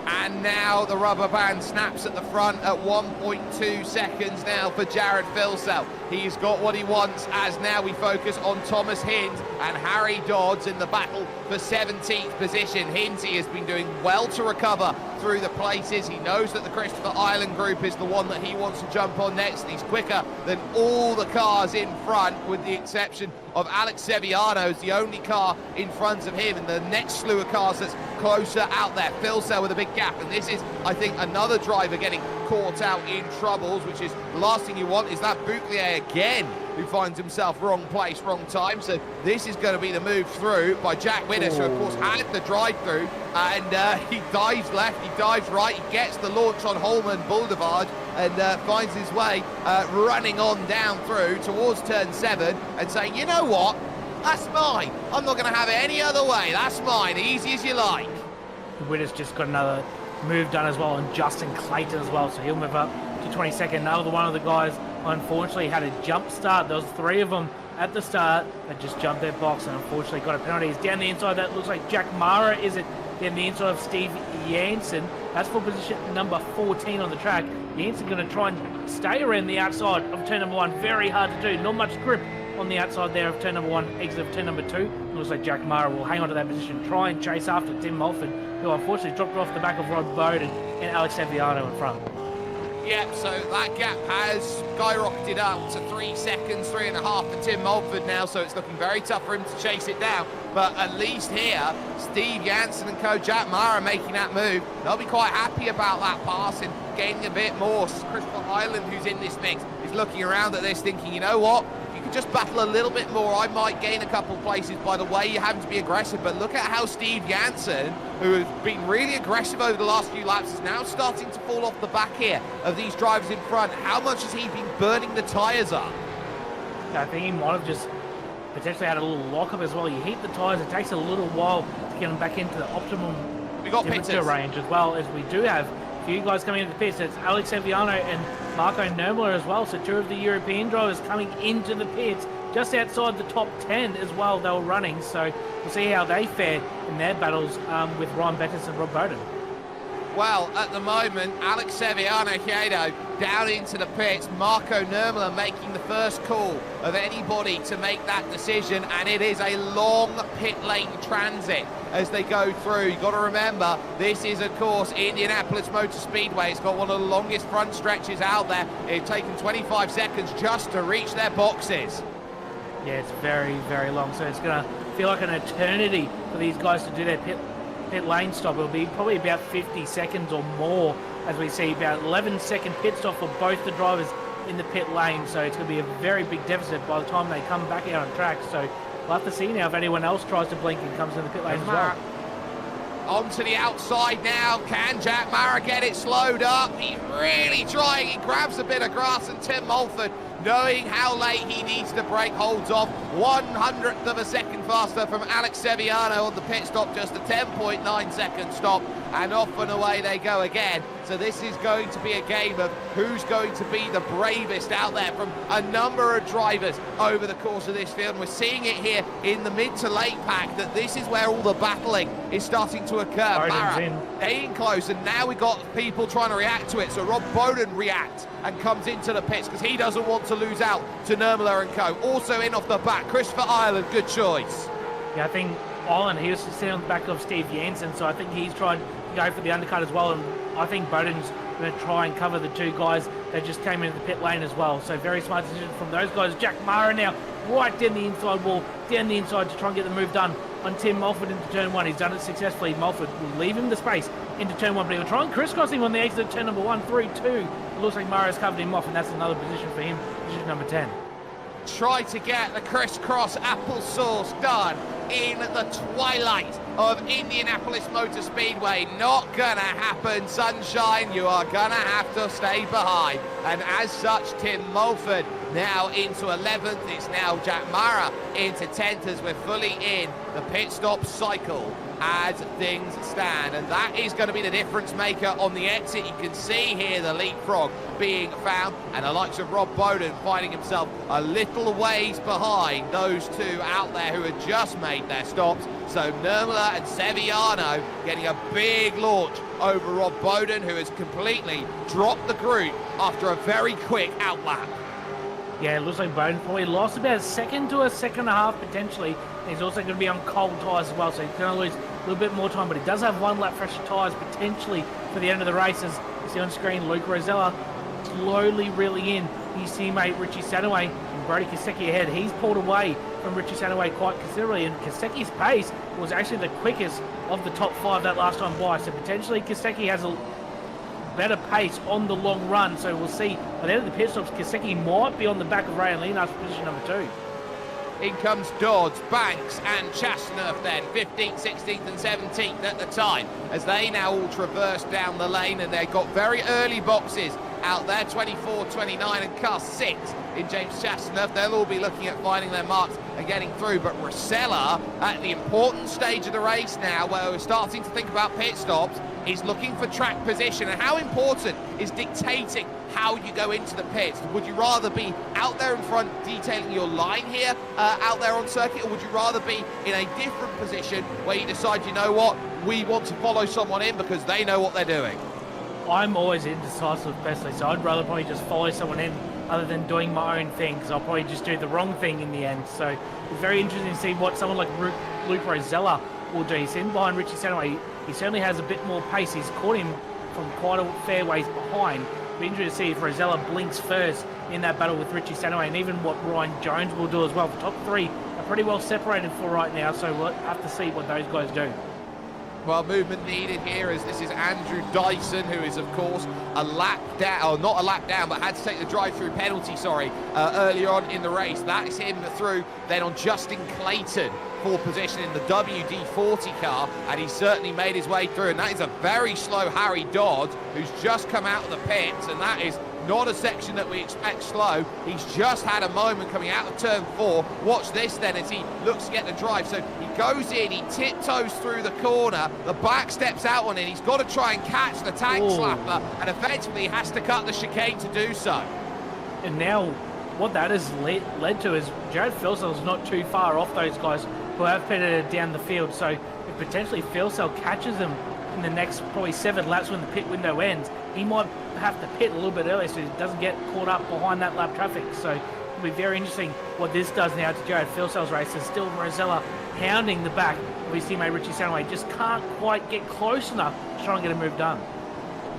And now the rubber band snaps at the front at 1.2 seconds now for Jared Filsell. He's got what he wants as now we focus on Thomas Hind and Harry Dodds in the battle for 17th position. Hinsey has been doing well to recover through the places. He knows that the Christopher Island group is the one that he wants to jump on next. He's quicker than all the cars in front, with the exception of Alex Sevillano, is the only car in front of him, and the next slew of cars that's closer out there. Filsell with a big gap, and this is, I think, another driver getting caught out in troubles, which is the last thing you want, is that Bouclier again, who finds himself wrong place, wrong time. So this is going to be the move through by Jack Winnis, who of course had the drive through, and he dives left, he dives right, he gets the launch on Holman Boulevard and finds his way running on down through towards turn 7 and saying, you know what, that's mine, I'm not going to have it any other way, that's mine, easy as you like. Winnis just got another move done as well on Justin Clayton as well, so he'll move up to 22nd. Another one of the guys unfortunately had a jump start. There was 3 of them at the start that just jumped their box and unfortunately got a penalty. He's down the inside. That looks like Jack Mara, is it? Down the inside of Steve Jansen. That's for position number 14 on the track. Jansen going to try and stay around the outside of turn number 1. Very hard to do. Not much grip on the outside there of turn number 1, exit of turn number 2. Looks like Jack Mara will hang on to that position, try and chase after Tim Mulford, who unfortunately dropped off the back of Rod Bowden and Alex Sevillano in front. Yep, so that gap has skyrocketed up to 3 seconds, 3.5 for Tim Mulford now, so it's looking very tough for him to chase it down. But at least here, Steve Jansen and co Jack Mara making that move. They'll be quite happy about that pass and gaining a bit more. Christopher Island, who's in this mix, is looking around at this thinking, you know what? You could just battle a little bit more. I might gain a couple of places by the way you having to be aggressive. But look at how Steve Jansen, who has been really aggressive over the last few laps, is now starting to fall off the back here of these drivers in front. How much has he been burning the tyres up? I think he might have just potentially had a little lock-up as well. You heat the tyres, it takes a little while to get them back into the optimum temperature range, as well as we do have a few guys coming into the pits. It's Alex Sevillano and Marco Nermler as well. So 2 of the European drivers coming into the pits, just outside the top 10 as well. They were running, so we'll see how they fare in their battles with Ryan Bettis and Rob Bowden. Well, at the moment, Alex Sevillano down into the pits. Marco Nermler making the first call of anybody to make that decision, and it is a long pit lane transit as they go through. You've got to remember, this is, of course, Indianapolis Motor Speedway. It's got one of the longest front stretches out there. It's taken 25 seconds just to reach their boxes. Yeah, it's very, very long, so it's going to feel like an eternity for these guys to do their pit lane stop. It'll be probably about 50 seconds or more, as we see about 11-second pit stop for both the drivers in the pit lane. So it's going to be a very big deficit by the time they come back out on track. So we'll have to see now if anyone else tries to blink and comes in the pit lane as well. Onto the outside now. Can Jack Mara get it slowed up? He's really trying. He grabs a bit of grass, and Tim Mulford, knowing how late he needs to brake, holds off 1/100th of a second faster from Alex Sevillano on the pit stop, just a 10.9 second stop, and off and away they go again. So this is going to be a game of who's going to be the bravest out there from a number of drivers over the course of this field. And we're seeing it here in the mid to late pack that this is where all the battling is starting to occur. Mara staying close, and now we've got people trying to react to it. So Rob Bowden reacts and comes into the pits because he doesn't want to lose out to Nermler and co. Also in off the back, Christopher Ireland, good choice. Yeah, I think Ireland, he was sitting on the back of Steve Jansen, so I think he's tried to go for the undercut as well, and I think Bowden's going to try and cover the 2 guys that just came into the pit lane as well. So very smart decision from those guys. Jack Mara now right down the inside wall, down the inside to try and get the move done on Tim Mulford into turn 1. He's done it successfully. Mulford will leave him the space into turn 1, but he'll try and crisscross him on the exit of turn number 1 through 2. It looks like Mara's covered him off, and that's another position for him, position number 10. Try to get the crisscross applesauce done in the twilight of Indianapolis Motor Speedway. Not gonna happen, sunshine. You are gonna have to stay behind. And as such, Tim Mulford now into 11th. It's now Jack Mara into 10th as we're fully in the pit stop cycle as things stand. And that is going to be the difference maker on the exit. You can see here the leapfrog being found, and the likes of Rob Bowden finding himself a little ways behind those 2 out there who had just made their stops. So Nermler and Sevillano getting a big launch over Rob Bowden, who has completely dropped the group after a very quick outlap. Yeah, it looks like Bowden probably lost about a second to a second and a half potentially. He's also going to be on cold tyres as well, so he's going to lose a little bit more time, but he does have 1 lap fresher tyres potentially for the end of the race. As you see on screen, Luke Rosella slowly reeling in his teammate Richie Sanaway, and Brody Kosecki ahead. He's pulled away from Richie Sanaway quite considerably, and Kosecki's pace was actually the quickest of the top 5 that last time by, so potentially Kosecki has a better pace on the long run. So we'll see by the end of the pit stops, Kosecki might be on the back of Ryan Lienhardt's position number 2. In comes Dodds, Banks and Chasnoff then, 15th, 16th and 17th at the time, as they now all traverse down the lane, and they've got very early boxes out there, 24, 29 and car 6 in James Chasnoff. They'll all be looking at finding their marks and getting through, but Rosella at the important stage of the race now, where we're starting to think about pit stops, is looking for track position. And how important is dictating how you go into the pits? Would you rather be out there in front detailing your line here out there on circuit, or would you rather be in a different position where you decide, you know what, we want to follow someone in because they know what they're doing? I'm always indecisive personally, so I'd rather probably just follow someone in other than doing my own thing, because I'll probably just do the wrong thing in the end. So it's very interesting to see what someone like Luke Rosella will do. He's in behind Richie Sanaway. He certainly has a bit more pace. He's caught him from quite a fair ways behind. It'll be interesting to see if Rosella blinks first in that battle with Richie Sanaway, and even what Ryan Jones will do as well. The top 3 are pretty well separated for right now, so we'll have to see what those guys do. Well, movement needed here, as this is Andrew Dyson, who is, of course, a lap down, or not a lap down, but had to take the drive-through penalty, earlier on in the race. That is him through then on Justin Clayton for position in the WD-40 car, and he certainly made his way through. And that is a very slow Harry Dodd, who's just come out of the pits, and that is not a section that we expect slow. He's just had a moment coming out of turn 4. Watch this then as he looks to get the drive. So he goes in, he tiptoes through the corner, the back steps out on it. He's got to try and catch the tank slapper, and effectively has to cut the chicane to do so. And now what that has led to is Jared Filsell's not too far off those guys who have pitted down the field. So if potentially Filsell catches them in the next probably 7 laps when the pit window ends, he might have to pit a little bit earlier so he doesn't get caught up behind that lap traffic. So it'll be very interesting what this does now to Jared Filsell's race. There's still Rosella hounding the back of his teammate Richie Stanaway. Just can't quite get close enough to try and get a move done.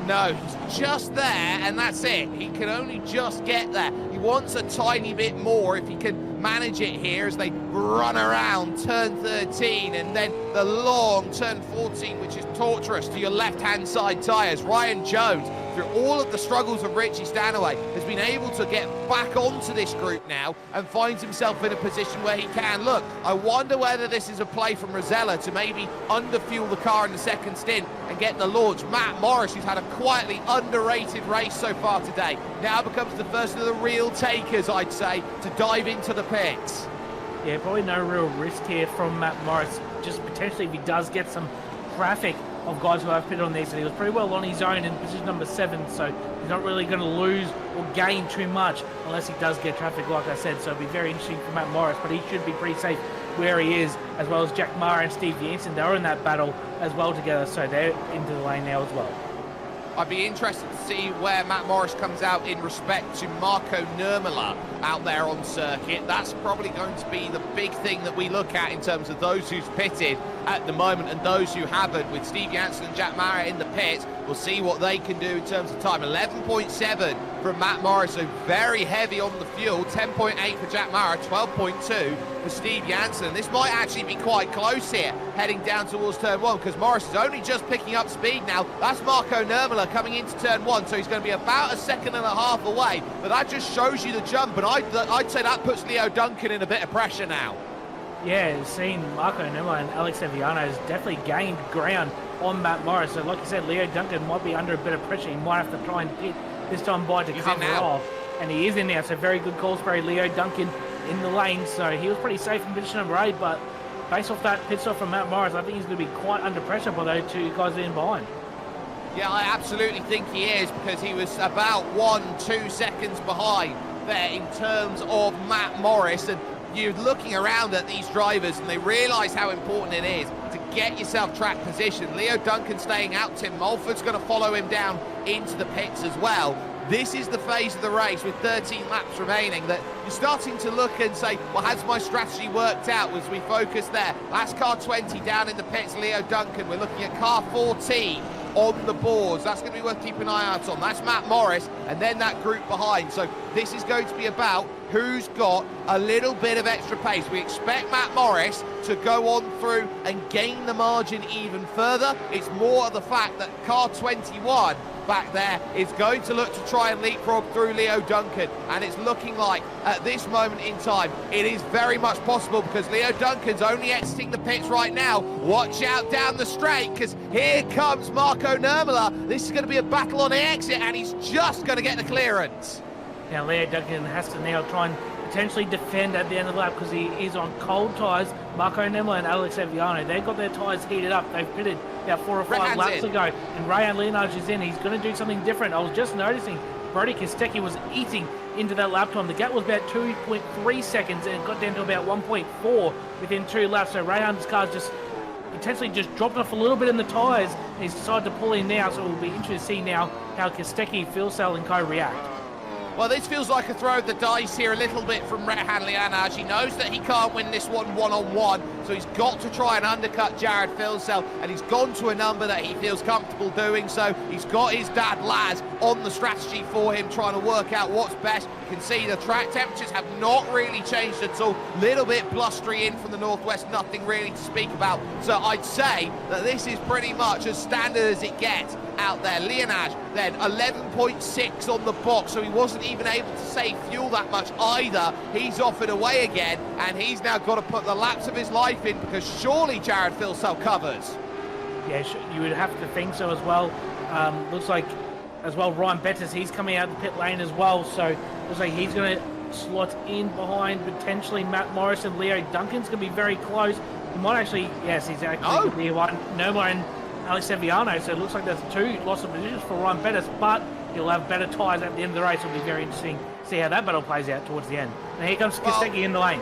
No, he's just there, and that's it. He can only just get there. He wants a tiny bit more if he can manage it here as they run around turn 13 and then the long turn 14, which is torturous to your left-hand side tyres. Ryan Jones, through all of the struggles of Richie Stanaway, has been able to get back onto this group now and finds himself in a position where he can. Look, I wonder whether this is a play from Rosella to maybe underfuel the car in the second stint and get the launch. Matt Morris, who's had a quietly underrated race so far today, now becomes the first of the real takers, I'd say, to dive into the pits. Yeah, probably no real risk here from Matt Morris. Just potentially if he does get some traffic of guys who have pitted on these, and he was pretty well on his own in position number 7, so he's not really going to lose or gain too much unless he does get traffic, like I said. So it'll be very interesting for Matt Morris, but he should be pretty safe where he is, as well as Jack Mara and Steve Jensen. They're in that battle as well together, so they're into the lane now as well. I'd be interested to see where Matt Morris comes out in respect to Marco Nurmela out there on circuit. That's probably going to be the big thing that we look at in terms of those who's pitted at the moment and those who haven't. With Steve Jansen and Jack Mara in the pits, we'll see what they can do in terms of time. 11.7 from Matt Morris, so very heavy on the fuel. 10.8 for Jack Mara, 12.2 for Steve Jansen. This might actually be quite close here, heading down towards turn 1, because Morris is only just picking up speed now. That's Marco Nurmela coming into turn 1, so he's going to be about a second and a half away, but that just shows you the jump, and I'd say that puts Leo Duncan in a bit of pressure now. Yeah, we've seen Marco Nurmela and Alex Eviano has definitely gained ground on Matt Morris. So like you said, Leo Duncan might be under a bit of pressure. He might have to try and pit this time by to cover off. And he is in now, so very good call spray. Leo Duncan in the lane, so he was pretty safe in position number 8, but based off that pit stop from Matt Morris, I think he's going to be quite under pressure by those 2 guys in behind. Yeah, I absolutely think he is, because he was about 1-2 seconds behind there in terms of Matt Morris. And you're looking around at these drivers and they realise how important it is to get yourself track position. Leo Duncan staying out, Tim Mulford's going to follow him down into the pits as well. This is the phase of the race with 13 laps remaining that you're starting to look and say, well, has my strategy worked out as we focus there? That's car 20 down in the pits, Leo Duncan. We're looking at car 14 on the boards. That's going to be worth keeping an eye out on. That's Matt Morris, and then that group behind. So this is going to be about who's got a little bit of extra pace. We expect Matt Morris to go on through and gain the margin even further. It's more of the fact that car 21 back there is going to look to try and leapfrog through Leo Duncan, and it's looking like at this moment in time it is very much possible, because Leo Duncan's only exiting the pits right now. Watch out down the straight, because here comes Marco Nurmela. This is going to be a battle on the exit, and he's just going to get the clearance. Now Leo Duncan has to now try and potentially defend at the end of the lap, because he is on cold tyres. Marco Nurmela and Alex Eviano, they've got their tyres heated up. They've pitted about 4 or 5 laps ago, and Rayan Leonage is in. He's going to do something different. I was just noticing Brody Kostecki was eating into that lap time. The gap was about 2.3 seconds, and it got down to about 1.4 within 2 laps. So Rayan's car's just potentially just dropped off a little bit in the tyres, and he's decided to pull in now. So we'll be interested to see now how Kostecki, Filsell and Co react. Well, this feels like a throw of the dice here a little bit from Rehan Lianaj. He knows that he can't win this one-on-one, so he's got to try and undercut Jared Filsell, and he's gone to a number that he feels comfortable doing so. He's got his dad Laz on the strategy for him, trying to work out what's best. You can see the track temperatures have not really changed at all. Little bit blustery in from the northwest, nothing really to speak about. So I'd say that this is pretty much as standard as it gets out there. Lianaj then 11.6 on the box, so he wasn't even able to save fuel that much either. He's off and away again, and he's now got to put the laps of his life in, because surely Jared Filsell covers. Yeah, you would have to think so as well. Looks like as well. Ryan Bettis, he's coming out the pit lane as well, so looks like he's going to slot in behind potentially Matt Morris, and Leo Duncan's going to be very close. He might actually, yes, he's actually the one. No more in Alex Seviano, so it looks like there's 2 loss of positions for Ryan Bettis, but he'll have better tyres at the end of the race. It'll be very interesting to see how that battle plays out towards the end. And here comes Kostecki in the lane.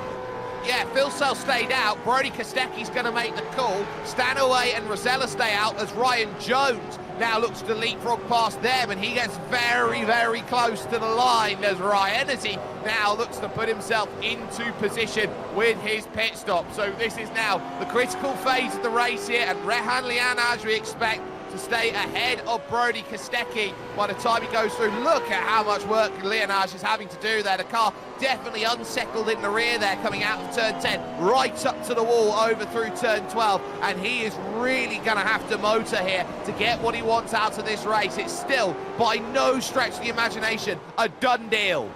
Yeah, Phil Sell stayed out. Brody Kostecki's going to make the call. Stanaway and Rosella stay out as Ryan Jones now looks to leapfrog past them, and he gets very, very close to the line as Ryan, as he now looks to put himself into position with his pit stop. So this is now the critical phase of the race here, and Rehan Lianaj, we expect to stay ahead of Brody Kostecki by the time he goes through. Look at how much work Lianaj is having to do there. The car definitely unsettled in the rear there, coming out of turn 10, right up to the wall, over through turn 12, and he is really going to have to motor here to get what he wants out of this race. It's still, by no stretch of the imagination, a done deal.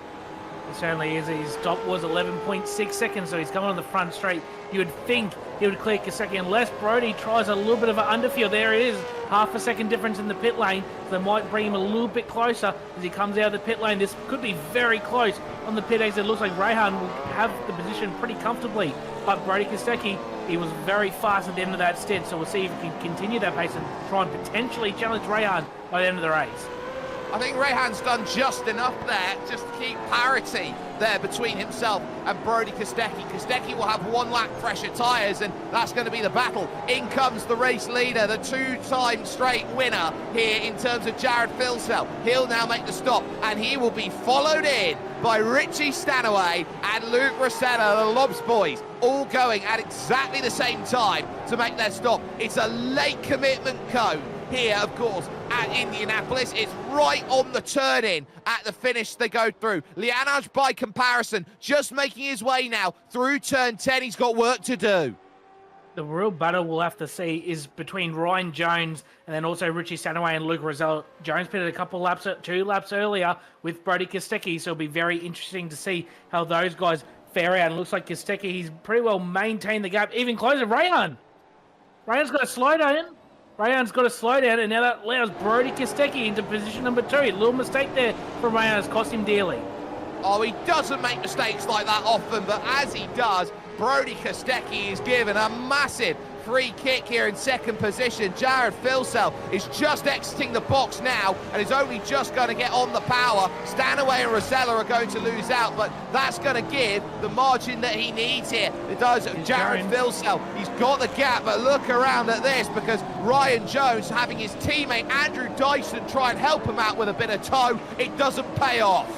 It certainly is. His stop was 11.6 seconds, so he's coming on the front straight. You would think he would clear Kostecki unless Brody tries a little bit of an underfield. There it is, half a second difference in the pit lane. So they might bring him a little bit closer as he comes out of the pit lane. This could be very close on the pit exit. It looks like Rehan will have the position pretty comfortably, but Brody Kostecki, he was very fast at the end of that stint, so we'll see if he can continue that pace and try and potentially challenge Rehan by the end of the race. I think Rehan's done just enough there just to keep parity there between himself and Brody Kostecki. Kostecki will have 1 lap fresher tyres, and that's going to be the battle. In comes the race leader, the 2-time straight winner here in terms of Jared Filsell. He'll now make the stop, and he will be followed in by Richie Stanaway and Luke Rosella, the Lobs boys, all going at exactly the same time to make their stop. It's a late commitment cone here, of course, at Indianapolis. It's right on the turn-in at the finish they go through. Lianaj, by comparison, just making his way now through turn 10. He's got work to do. The real battle we'll have to see is between Ryan Jones and then also Richie Stanaway and Luke Rosell. Jones pitted a couple laps, 2 laps earlier with Brody Kostecki, so it'll be very interesting to see how those guys fare out. And it looks like Kostecki, he's pretty well maintained the gap, even closer. Rehan's got a slow down. Rehan's got to slow down, and now that allows Brody Kostecki into position number 2. A little mistake there from Rehan has cost him dearly. Oh, he doesn't make mistakes like that often, but as he does, Brody Kostecki is given a massive free kick here in second position. Jared Filsell is just exiting the box now and is only just going to get on the power. Stanaway and Rosella are going to lose out, but that's going to give the margin that he needs here. It does Jared Filsell. He's got the gap, but look around at this, because Ryan Jones having his teammate Andrew Dyson try and help him out with a bit of tow, it doesn't pay off.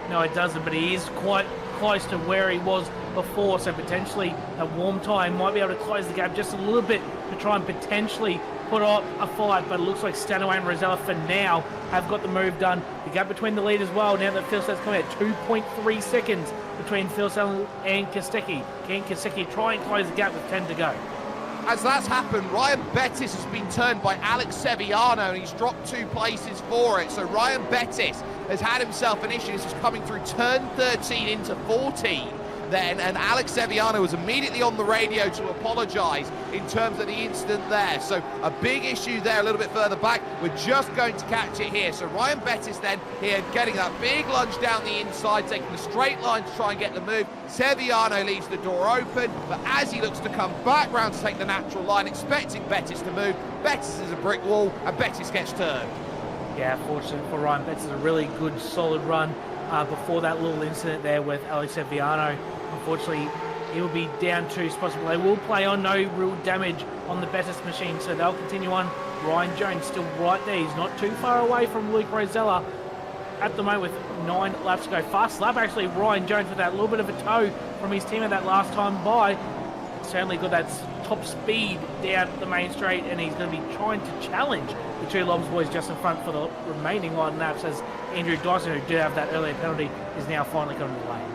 No, it doesn't, but he is quite close to where he was before, so potentially a warm tyre might be able to close the gap just a little bit to try and potentially put up a fight, but it looks like Stanaway and Rosella for now have got the move done. The gap between the leaders, well, now that Filsell's coming out, 2.3 seconds between Filsell and Kostecki. Can Kostecki try and close the gap with 10 to go? As that's happened, Ryan Bettis has been turned by Alex Seviano, and he's dropped 2 places for it. So Ryan Bettis has had himself an issue. This is coming through turn 13 into 14 then, and Alex Seviano was immediately on the radio to apologise in terms of the incident there. So a big issue there a little bit further back. We're just going to catch it here. So Ryan Bettis then here getting that big lunge down the inside, taking the straight line to try and get the move. Seviano leaves the door open, but as he looks to come back round to take the natural line, expecting Bettis to move, Bettis is a brick wall and Bettis gets turned. Yeah, fortunately for Ryan Bettis, a really good solid run before that little incident there with Alex Seviano. Unfortunately, he will be down 2 spots, but they will play on. No real damage on the Bettis machine, so they'll continue on. Ryan Jones still right there. He's not too far away from Luke Rosella at the moment with 9 laps to go. Fast lap, actually, Ryan Jones with that little bit of a tow from his teammate that last time by. Certainly got that top speed down the main straight, and he's going to be trying to challenge the 2 Lobs boys just in front for the remaining 9 laps, as Andrew Dyson, who did have that earlier penalty, is now finally coming to the lane.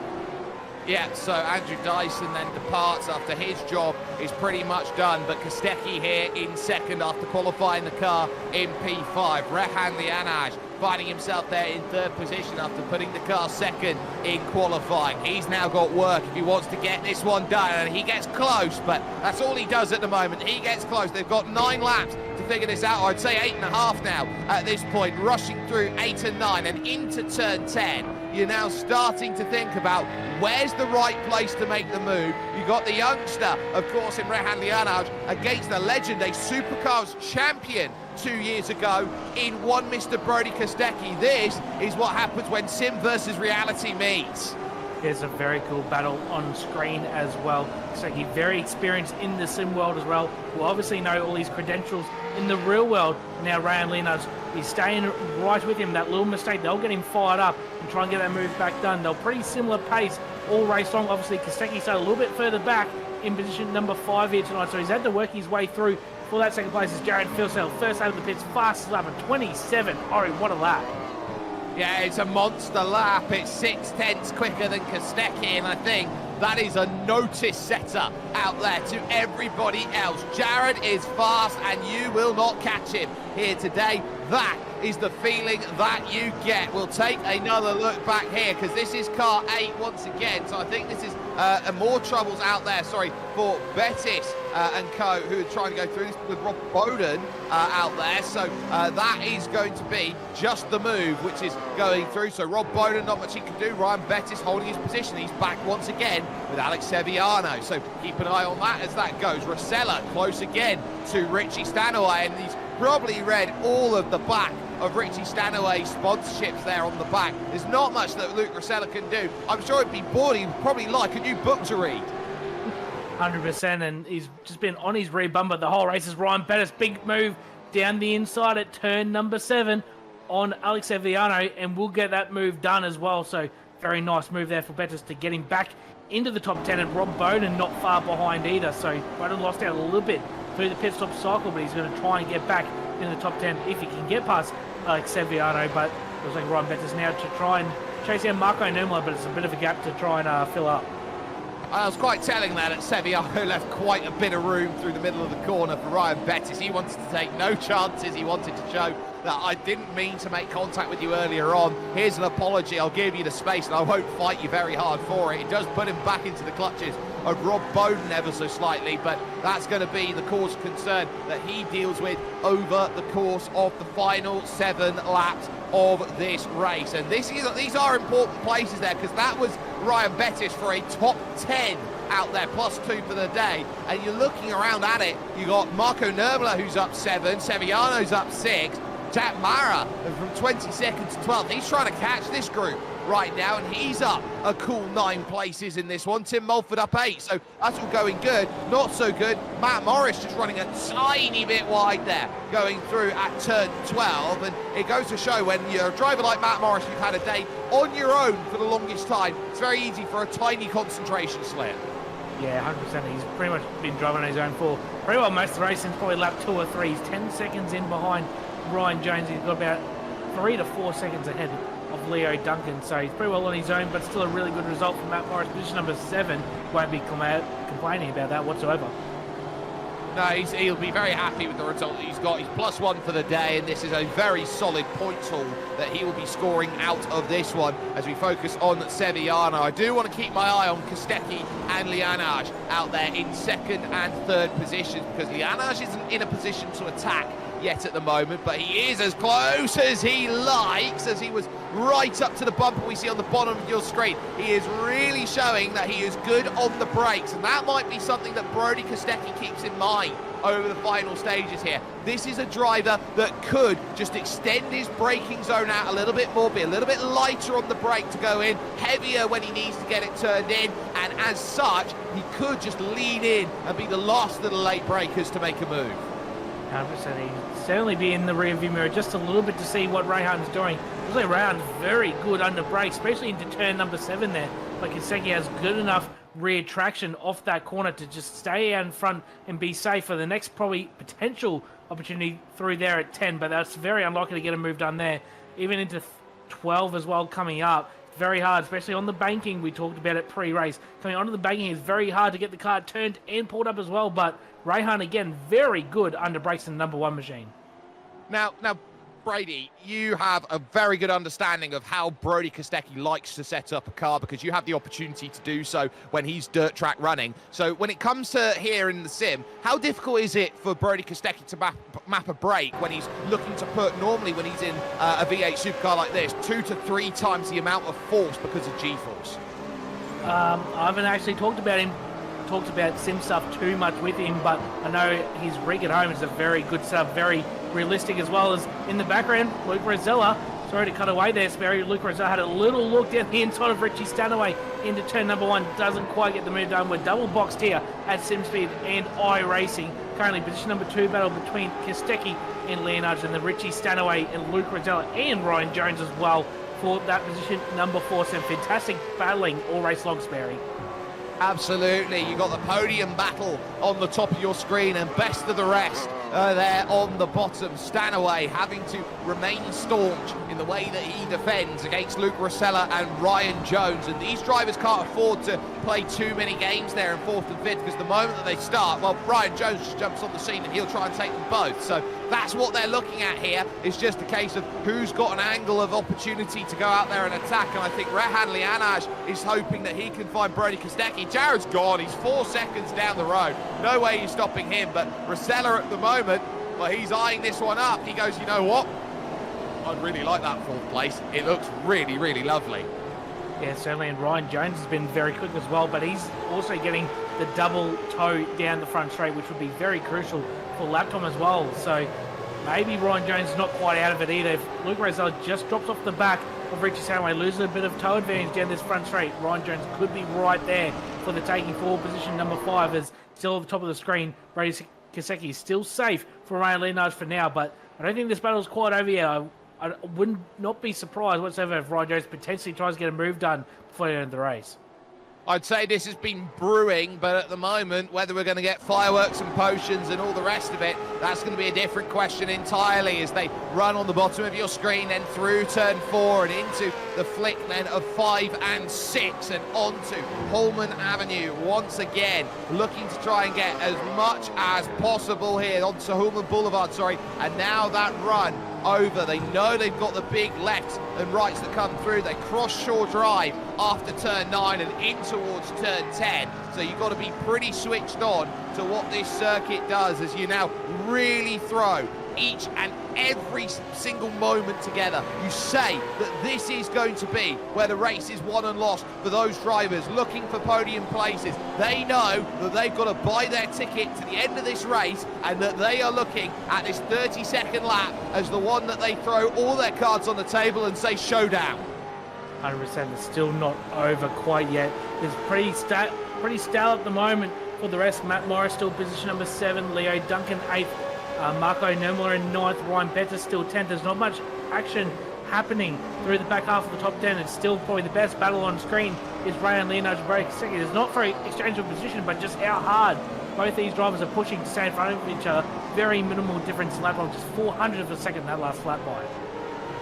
Yeah, so Andrew Dyson then departs after his job is pretty much done, but Kostecki here in second after qualifying the car in P5. Rehan Lianaj finding himself there in third position after putting the car second in qualifying. He's now got work if he wants to get this one done, and he gets close, but that's all he does at the moment. He gets close. They've got 9 laps to figure this out, or I'd say 8.5 now at this point, rushing through 8 and 9 and into turn 10. You're now starting to think about where's the right place to make the move. You've got the youngster, of course, in Rehan Lianaj against the legend, a Supercars champion 2 years ago in one Mr. Brody Kostecki. This is what happens when sim versus reality meets. There's a very cool battle on screen as well. Kostecki, very experienced in the sim world as well, will obviously know all his credentials in the real world. Now Rehan Lianaj is staying right with him. That little mistake, they'll get him fired up and try and get that move back done. They're pretty similar pace all race long. Obviously, Kostecki started a little bit further back in position number 5 here tonight, so he's had to work his way through. For that second place is Jared Filsell, first out of the pits, fastest lap at 27. Ori, what a lap. Yeah, it's a monster lap. It's 6/10 quicker than Kostecki, and I think that is a notice setter out there to everybody else. Jared is fast, and you will not catch him here today. That is the feeling that you get. We'll take another look back here, because this is car 8 once again, so I think this is more troubles out there, for Bettis and co, who are trying to go through this with Rob Bowden out there. So that is going to be just the move which is going through. So Rob Bowden, not much he can do. Ryan Bettis holding his position. He's back once again with Alex Seviano. So keep an eye on that as that goes. Rosella close again to Richie Stanaway, and he's probably read all of the back of Richie Stanaway's sponsorships there on the back. There's not much that Luke Rosella can do. I'm sure he'd be bored. He'd probably like a new book to read. 100%, and he's just been on his rear bumper the whole race. Is Ryan Bettis, big move down the inside at turn number 7 on Alex Seviano, and we'll get that move done as well. So very nice move there for Bettis to get him back into the top 10, and Rob Bowden not far behind either. So Bowden lost out a little bit through the pit stop cycle, but he's going to try and get back in the top 10 if he can get past Alex Seviano. But it looks like Ryan Bettis now to try and chase down Marco Nermler, but it's a bit of a gap to try and fill up. I was quite telling that Seviano left quite a bit of room through the middle of the corner for Ryan Bettis. He wanted to take no chances. He wanted to show that I didn't mean to make contact with you earlier on. Here's an apology. I'll give you the space, and I won't fight you very hard for it. It does put him back into the clutches of Rob Bowden ever so slightly, but that's going to be the cause of concern that he deals with over the course of the final 7 laps of this race. And these are important places there, because that was Ryan Bettis for a top 10 out there, +2 for the day. And you're looking around at it, you got Marco Nermler, who's up 7, Seviano's up 6, Jack Mara from 22nd to 12th. He's trying to catch this group right now, and he's up a cool 9 places in this one. Tim Mulford up 8, so that's all going good. Not so good, Matt Morris just running a tiny bit wide there, going through at turn 12, and it goes to show when you're a driver like Matt Morris, you've had a day on your own for the longest time, it's very easy for a tiny concentration slip. Yeah, 100%. He's pretty much been driving on his own for pretty well most of the race, since probably lap 2 or 3. He's 10 seconds in behind Ryan Jones. He's got about 3 to 4 seconds ahead of Leo Duncan, so he's pretty well on his own, but still a really good result from Matt Morris. Position number 7, won't be complaining about that whatsoever. No, he'll be very happy with the result that he's got. He's +1 for the day, and this is a very solid points haul that he will be scoring out of this one as we focus on Seviano. I do want to keep my eye on Kostecki and Lianaj out there in 2nd and 3rd positions, because Lianaj isn't in a position to attack yet at the moment, but he is as close as he likes, as he was right up to the bumper we see on the bottom of your screen. He is really showing that he is good on the brakes, and that might be something that Brody Kostecki keeps in mind over the final stages here. This is a driver that could just extend his braking zone out a little bit more, be a little bit lighter on the brake to go in, heavier when he needs to get it turned in, and as such, he could just lean in and be the last of the late breakers to make a move. 100%. He'll certainly be in the rearview mirror just a little bit to see what Rehan's doing. Looks like Rehan's very good under brakes, especially into turn number 7 there. But Kostecki has good enough rear traction off that corner to just stay out in front and be safe for the next probably potential opportunity through there at 10. But that's very unlikely to get a move done there. Even into 12 as well coming up. very hard, especially on the banking. We talked about it pre-race. Coming onto the banking is very hard to get the car turned and pulled up as well, but Rayhan, again, very good under brakes in the number 1 machine. Now, Brady, you have a very good understanding of how Brody Kostecki likes to set up a car because you have the opportunity to do so when he's dirt track running. So when it comes to here in the sim, how difficult is it for Brody Kostecki to map a brake when he's looking to put, normally when he's in a V8 supercar like this, 2 to 3 times the amount of force because of G-force? I haven't actually talked about sim stuff too much with him, but I know his rig at home is a very good stuff, very realistic, as well as in the background, Luke Rosella. Sorry to cut away there, Sperry. Luke Rosella had a little look down the inside of Richie Stanaway into turn number 1. Doesn't quite get the move done. We're double boxed here at SimSpeed and iRacing. Currently position number 2 battle between Kostecki and Leonardo, and then Richie Stanaway and Luke Rosella and Ryan Jones as well for that position number 4. Some fantastic battling all race long, Sperry. Absolutely, you got the podium battle on the top of your screen, and best of the rest there on the bottom. Stanaway having to remain staunch in the way that he defends against Luke Rosella and Ryan Jones, and these drivers can't afford to play too many games there in 4th and 5th, because the moment that they start, well, Ryan Jones just jumps on the scene and he'll try and take them both. So that's what they're looking at here. It's just a case of who's got an angle of opportunity to go out there and attack, and I think Rehan Lianaj is hoping that he can find Brody Kostecki. Jared's gone, he's 4 seconds down the road. No way he's stopping him, but Rosella at the moment, well, he's eyeing this one up. He goes, you know what? I'd really like that 4th place. It looks really, really lovely. Yeah, certainly, and Ryan Jones has been very quick as well, but he's also getting the double toe down the front straight, which would be very crucial for lap time as well. So maybe Ryan Jones is not quite out of it either. If Luke Rosella just drops off the back of Richie Stanaway, loses a bit of toe advantage down this front straight, Ryan Jones could be right there for the taking forward. Position number 5 is still at the top of the screen. Brady Kostecki is still safe for Ryan Leonard for now, but I don't think this battle is quite over yet. I would not be surprised whatsoever if Ryan Jones potentially tries to get a move done before the end of the race. I'd say this has been brewing, but at the moment, whether we're going to get fireworks and potions and all the rest of it, that's going to be a different question entirely as they run on the bottom of your screen, then through turn 4 and into the flick then of 5 and 6 and onto Holman Avenue once again, looking to try and get as much as possible here onto Holman Boulevard, and now that run over. They know they've got the big lefts and rights that come through. They cross Shore Drive after turn 9 and in towards turn 10. So you've got to be pretty switched on to what this circuit does as you now really throw each and every single moment together. You say that this is going to be where the race is won and lost for those drivers looking for podium places. They know that they've got to buy their ticket to the end of this race, and that they are looking at this 30-second lap as the one that they throw all their cards on the table and say showdown. 100%. It's still not over quite yet. It's pretty stale at the moment for the rest. Matt Morris still position number 7, Leo Duncan 8th, Marco Nermler in 9th, Ryan Bettis still 10th. There's not much action happening through the back half of the top 10. It's still probably the best battle on screen is Ryan Leonard's break second. It's not for exchange of position, but just how hard both these drivers are pushing to stay in front of each other. Very minimal difference in lap time, just 400 of a second that last lap by.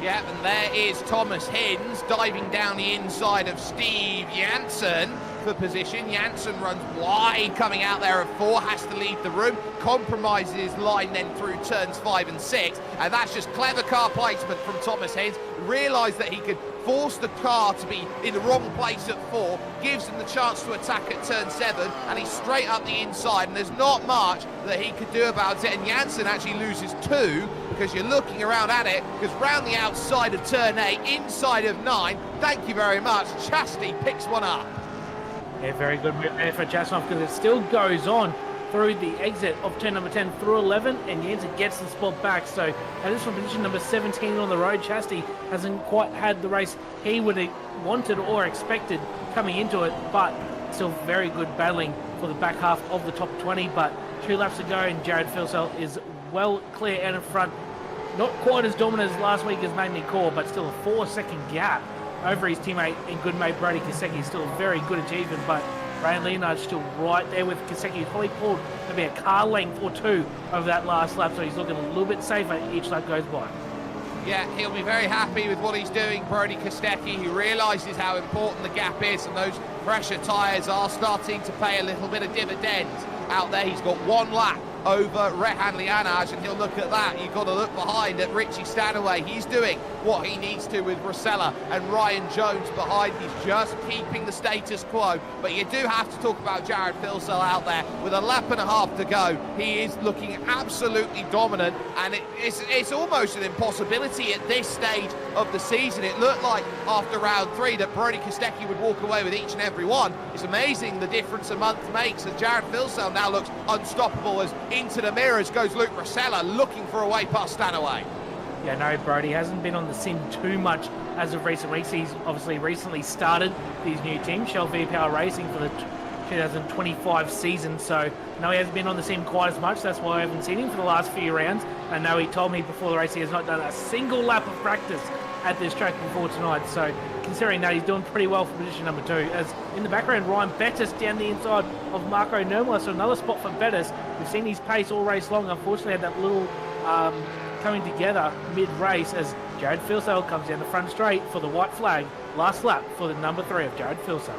Yeah, and there is Thomas Hins diving down the inside of Steve Janssen for position. Janssen runs wide coming out there at 4, has to leave the room, compromises his line then through turns 5 and 6, and that's just clever car placement from Thomas Hins. Realised that he could force the car to be in the wrong place at 4, gives him the chance to attack at turn 7, and he's straight up the inside, and there's not much that he could do about it, and Janssen actually loses 2, because you're looking around at it, because round the outside of turn 8, inside of 9, thank you very much, Chastity picks one up. Yeah, very good move there for Jasnoff, because it still goes on through the exit of turn number 10 through 11, and Janssen gets the spot back. So that is from position number 17 on the road. Chastity hasn't quite had the race he would have wanted or expected coming into it, but still very good battling for the back half of the top 20. But 2 laps to go, and Jared Filsell is well clear out in front. Not quite as dominant as last week as Magny Core, but still a 4-second gap over his teammate and good mate Brody Kostecki. Still a very good achievement, but Ryan Leonard's still right there with Kostecki. He's probably pulled maybe a car length or 2 over that last lap, so he's looking a little bit safer each lap goes by. Yeah, he'll be very happy with what he's doing, Brody Kostecki. He realises how important the gap is, and those fresher tyres are starting to pay a little bit of dividends out there. He's got one lap over Rehan Lianaj, and he'll look at that. You've got to look behind at Richie Stanaway. He's doing what he needs to with Rosella and Ryan Jones behind. He's just keeping the status quo. But you do have to talk about Jared Filsell out there. With a lap and a half to go, he is looking absolutely dominant, and it's almost an impossibility at this stage of the season. It looked like after round 3 that Brody Kostecki would walk away with each and every one. It's amazing the difference a month makes, and Jared Filsell now looks unstoppable as into the mirrors goes Luke Rosella, looking for a way past Stanaway. Yeah, no, Brody hasn't been on the sim too much as of recent weeks. He's obviously recently started these new teams, Shell V-Power Racing, for the 2025 season, so no, he hasn't been on the sim quite as much. That's why I haven't seen him for the last few rounds. I know he told me before the race he has not done a single lap of practice at this track before tonight, so considering that, he's doing pretty well for position number 2. As in the background, Ryan Bettis down the inside of Marco Nurmala, so another spot for Bettis. We've seen his pace all race long. Unfortunately, had that little coming together mid-race as Jared Filsell comes down the front straight for the white flag. Last lap for the number 3 of Jared Filsell.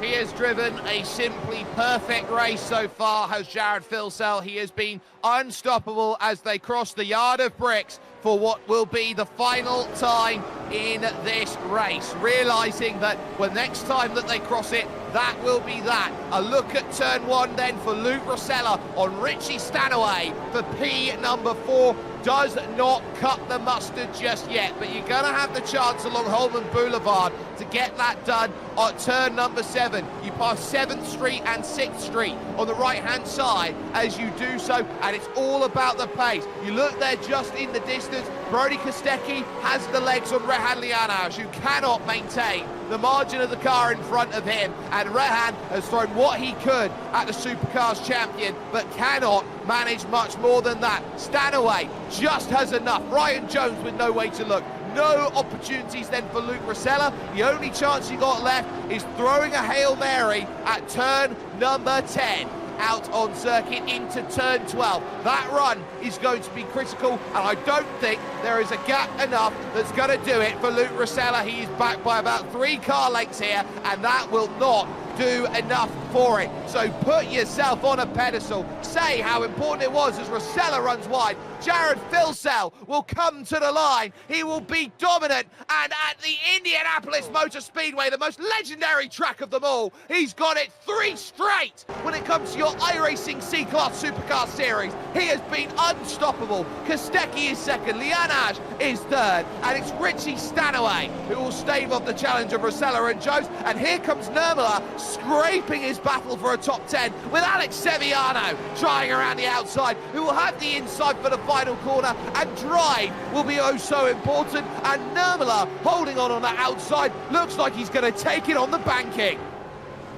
He has driven a simply perfect race so far, has Jared Filsell. He has been unstoppable as they cross the yard of bricks for what will be the final time in this race, realising that the next time that they cross it, that will be that. A look at turn 1 then for Luke Rosella on Richie Stanaway for P number 4. Does not cut the mustard just yet, but you're going to have the chance along Holman Boulevard to get that done on turn number 7. You pass 7th Street and 6th Street on the right-hand side as you do so, and it's all about the pace. You look there just in the distance, Brody Kostecki has the legs on Rehan Lianaj, who cannot maintain the margin of the car in front of him, and Rehan has thrown what he could at the Supercars champion, but cannot manage much more than that. Stanaway just has enough. Ryan Jones with no way to look. No opportunities then for Luke Rosella. The only chance he got left is throwing a Hail Mary at turn number 10. Out on circuit into turn 12. That run is going to be critical, and I don't think there is a gap enough that's going to do it for Luke Rosella. He is back by about 3 car lengths here, and that will not do enough for it. So put yourself on a pedestal. Say how important it was as Rosella runs wide. Jared Filsell will come to the line. He will be dominant, and at the Indianapolis Motor Speedway, the most legendary track of them all, he's got it 3 straight when it comes to your iRacing C-Class Supercars Series. He has been unstoppable. Kostecki is 2nd, Lianaj is 3rd, and it's Richie Stanaway who will stave off the challenge of Rosella and Jones, and here comes Nurmala scraping his battle for a top 10 with Alex Sevillano trying around the outside, who will have the inside for the final corner, and drive will be oh so important, and Nurmala holding on the outside, looks like he's going to take it on the banking.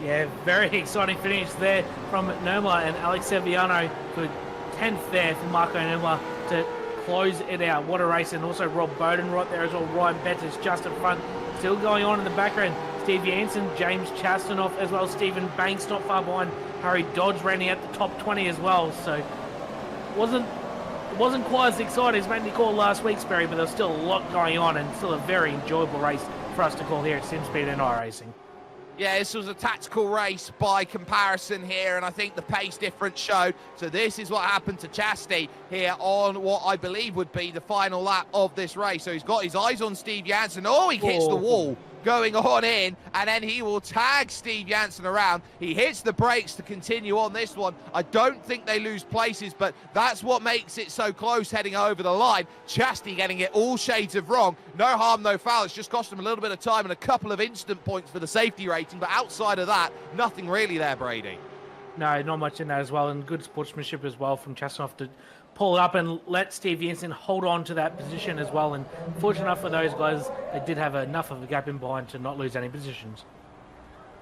Yeah, very exciting finish there from Nurmala and Alex Sevillano for 10th there for Marco Nurmala to close it out. What a race, and also Rob Bowden right there as well. Ryan Bettis just in front, still going on in the background. Steve Jansen, James Chastanoff as well, Stephen Banks not far behind. Harry Dodge running at the top 20 as well, so it wasn't quite as exciting as made me call last week, Sperry, but there's still a lot going on, and still a very enjoyable race for us to call here at SimSpeed and iRacing. Yeah, this was a tactical race by comparison here, and I think the pace difference showed. So this is what happened to Chastity here on what I believe would be the final lap of this race. So he's got his eyes on Steve Jansen. Oh, he hits the wall going on in, and then he will tag Steve Jansen around. He hits the brakes to continue on this one. I don't think they lose places, but that's what makes it so close heading over the line. Chastity getting it all shades of wrong. No harm, no foul. It's just cost him a little bit of time and a couple of instant points for the safety rating, but outside of that, nothing really there, Brady. No, not much in that as well, and good sportsmanship as well from Chastanoff to pull it up and let Steve Jansen hold on to that position as well. And fortunate enough for those guys, they did have enough of a gap in behind to not lose any positions.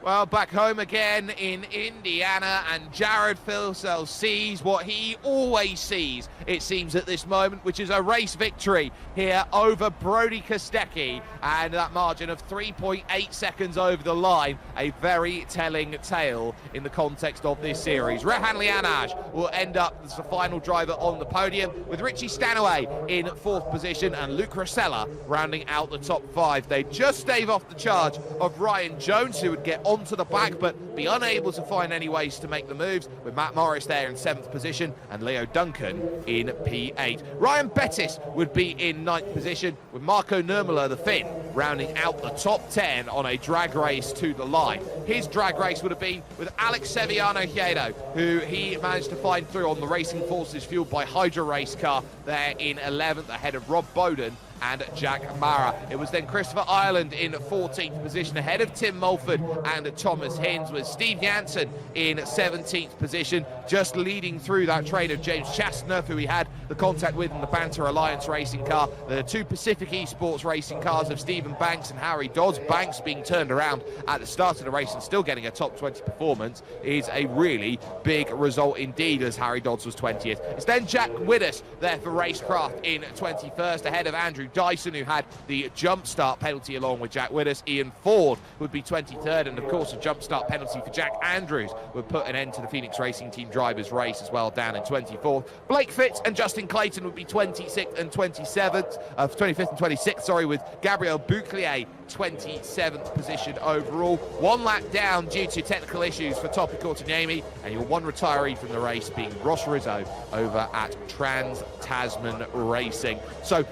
Well, back home again in Indiana, and Jared Filsell sees what he always sees, it seems, at this moment, which is a race victory here over Brody Kostecki, and that margin of 3.8 seconds over the line, a very telling tale in the context of this series. Rehan Lianaj will end up as the final driver on the podium, with Richie Stanaway in 4th position and Luke Rosella rounding out the top 5. They just stave off the charge of Ryan Jones, who would get onto the back but be unable to find any ways to make the moves, with Matt Morris there in 7th position and Leo Duncan in P8. Ryan Bettis would be in 9th position, with Marco Nurmala, the Finn, rounding out the top 10 on a drag race to the line. His drag race would have been with Alex Sevillano Hiedo, who he managed to find through on the Racing Forces fueled by Hydra race car there in 11th, ahead of Rob Bowden and Jack Mara. It was then Christopher Ireland in 14th position, ahead of Tim Mulford and Thomas Hinds, with Steve Jansen in 17th position, just leading through that train of James Chastanoff, who we had the contact with in the Banter Alliance racing car. The 2 Pacific Esports racing cars of Stephen Banks and Harry Dodds. Banks being turned around at the start of the race and still getting a top 20 performance is a really big result indeed, as Harry Dodds was 20th. It's then Jack Widders there for Racecraft in 21st, ahead of Andrew Dyson, who had the jump start penalty along with Jack Widders. Ian Ford would be 23rd, and of course a jump start penalty for Jack Andrews would put an end to the Phoenix Racing Team drivers race as well, down in 24th. Blake Fitz and Justin Clayton would be 26th and 27th, 25th and 26th, sorry, with Gabriel Bouclier 27th position overall. 1 lap down due to technical issues for Topi Courtaniemi, and your 1 retiree from the race being Ross Rizzo over at Trans Tasman Racing. So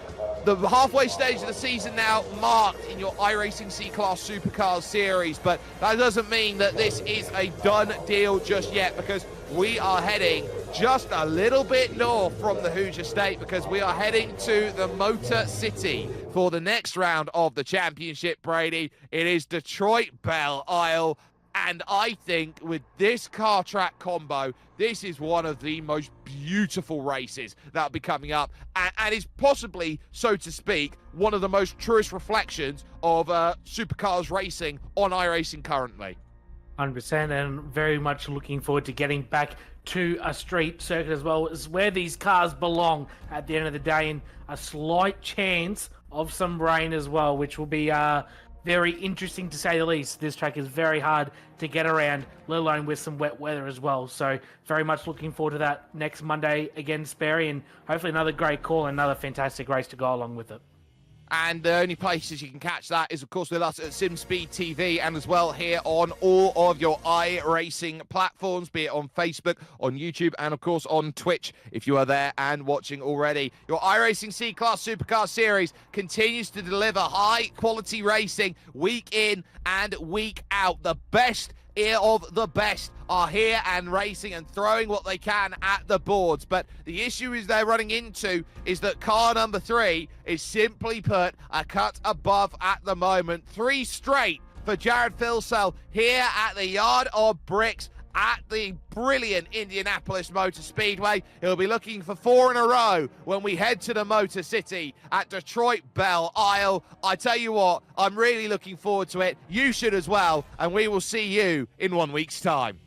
the halfway stage of the season now marked in your iRacing C-Class Supercars Series, but that doesn't mean that this is a done deal just yet, because we are heading just a little bit north from the Hoosier State, because we are heading to the Motor City for the next round of the championship, Brady. It is Detroit Belle Isle. And I think with this car track combo, this is one of the most beautiful races that'll be coming up, and is possibly, so to speak, one of the most truest reflections of supercars racing on iRacing currently. 100%, and very much looking forward to getting back to a street circuit as well. It's where these cars belong at the end of the day, and a slight chance of some rain as well, which will be very interesting to say the least. This track is very hard to get around, let alone with some wet weather as well. So very much looking forward to that next Monday against Sperry, and hopefully another great call and another fantastic race to go along with it. And the only places you can catch that is, of course, with us at SimSpeed TV, and as well here on all of your iRacing platforms, be it on Facebook, on YouTube, and, of course, on Twitch, if you are there and watching already. Your iRacing C-Class Supercar Series continues to deliver high-quality racing week in and week out. The best of the best are here and racing and throwing what they can at the boards. But the issue is they're running into is that car number 3 is simply put a cut above at the moment. 3 straight for Jared Filsell here at the Yard of Bricks at the brilliant Indianapolis Motor Speedway. He'll be looking for 4 in a row when we head to the Motor City at Detroit Belle Isle. I tell you what, I'm really looking forward to it. You should as well, and we will see you in 1 week's time.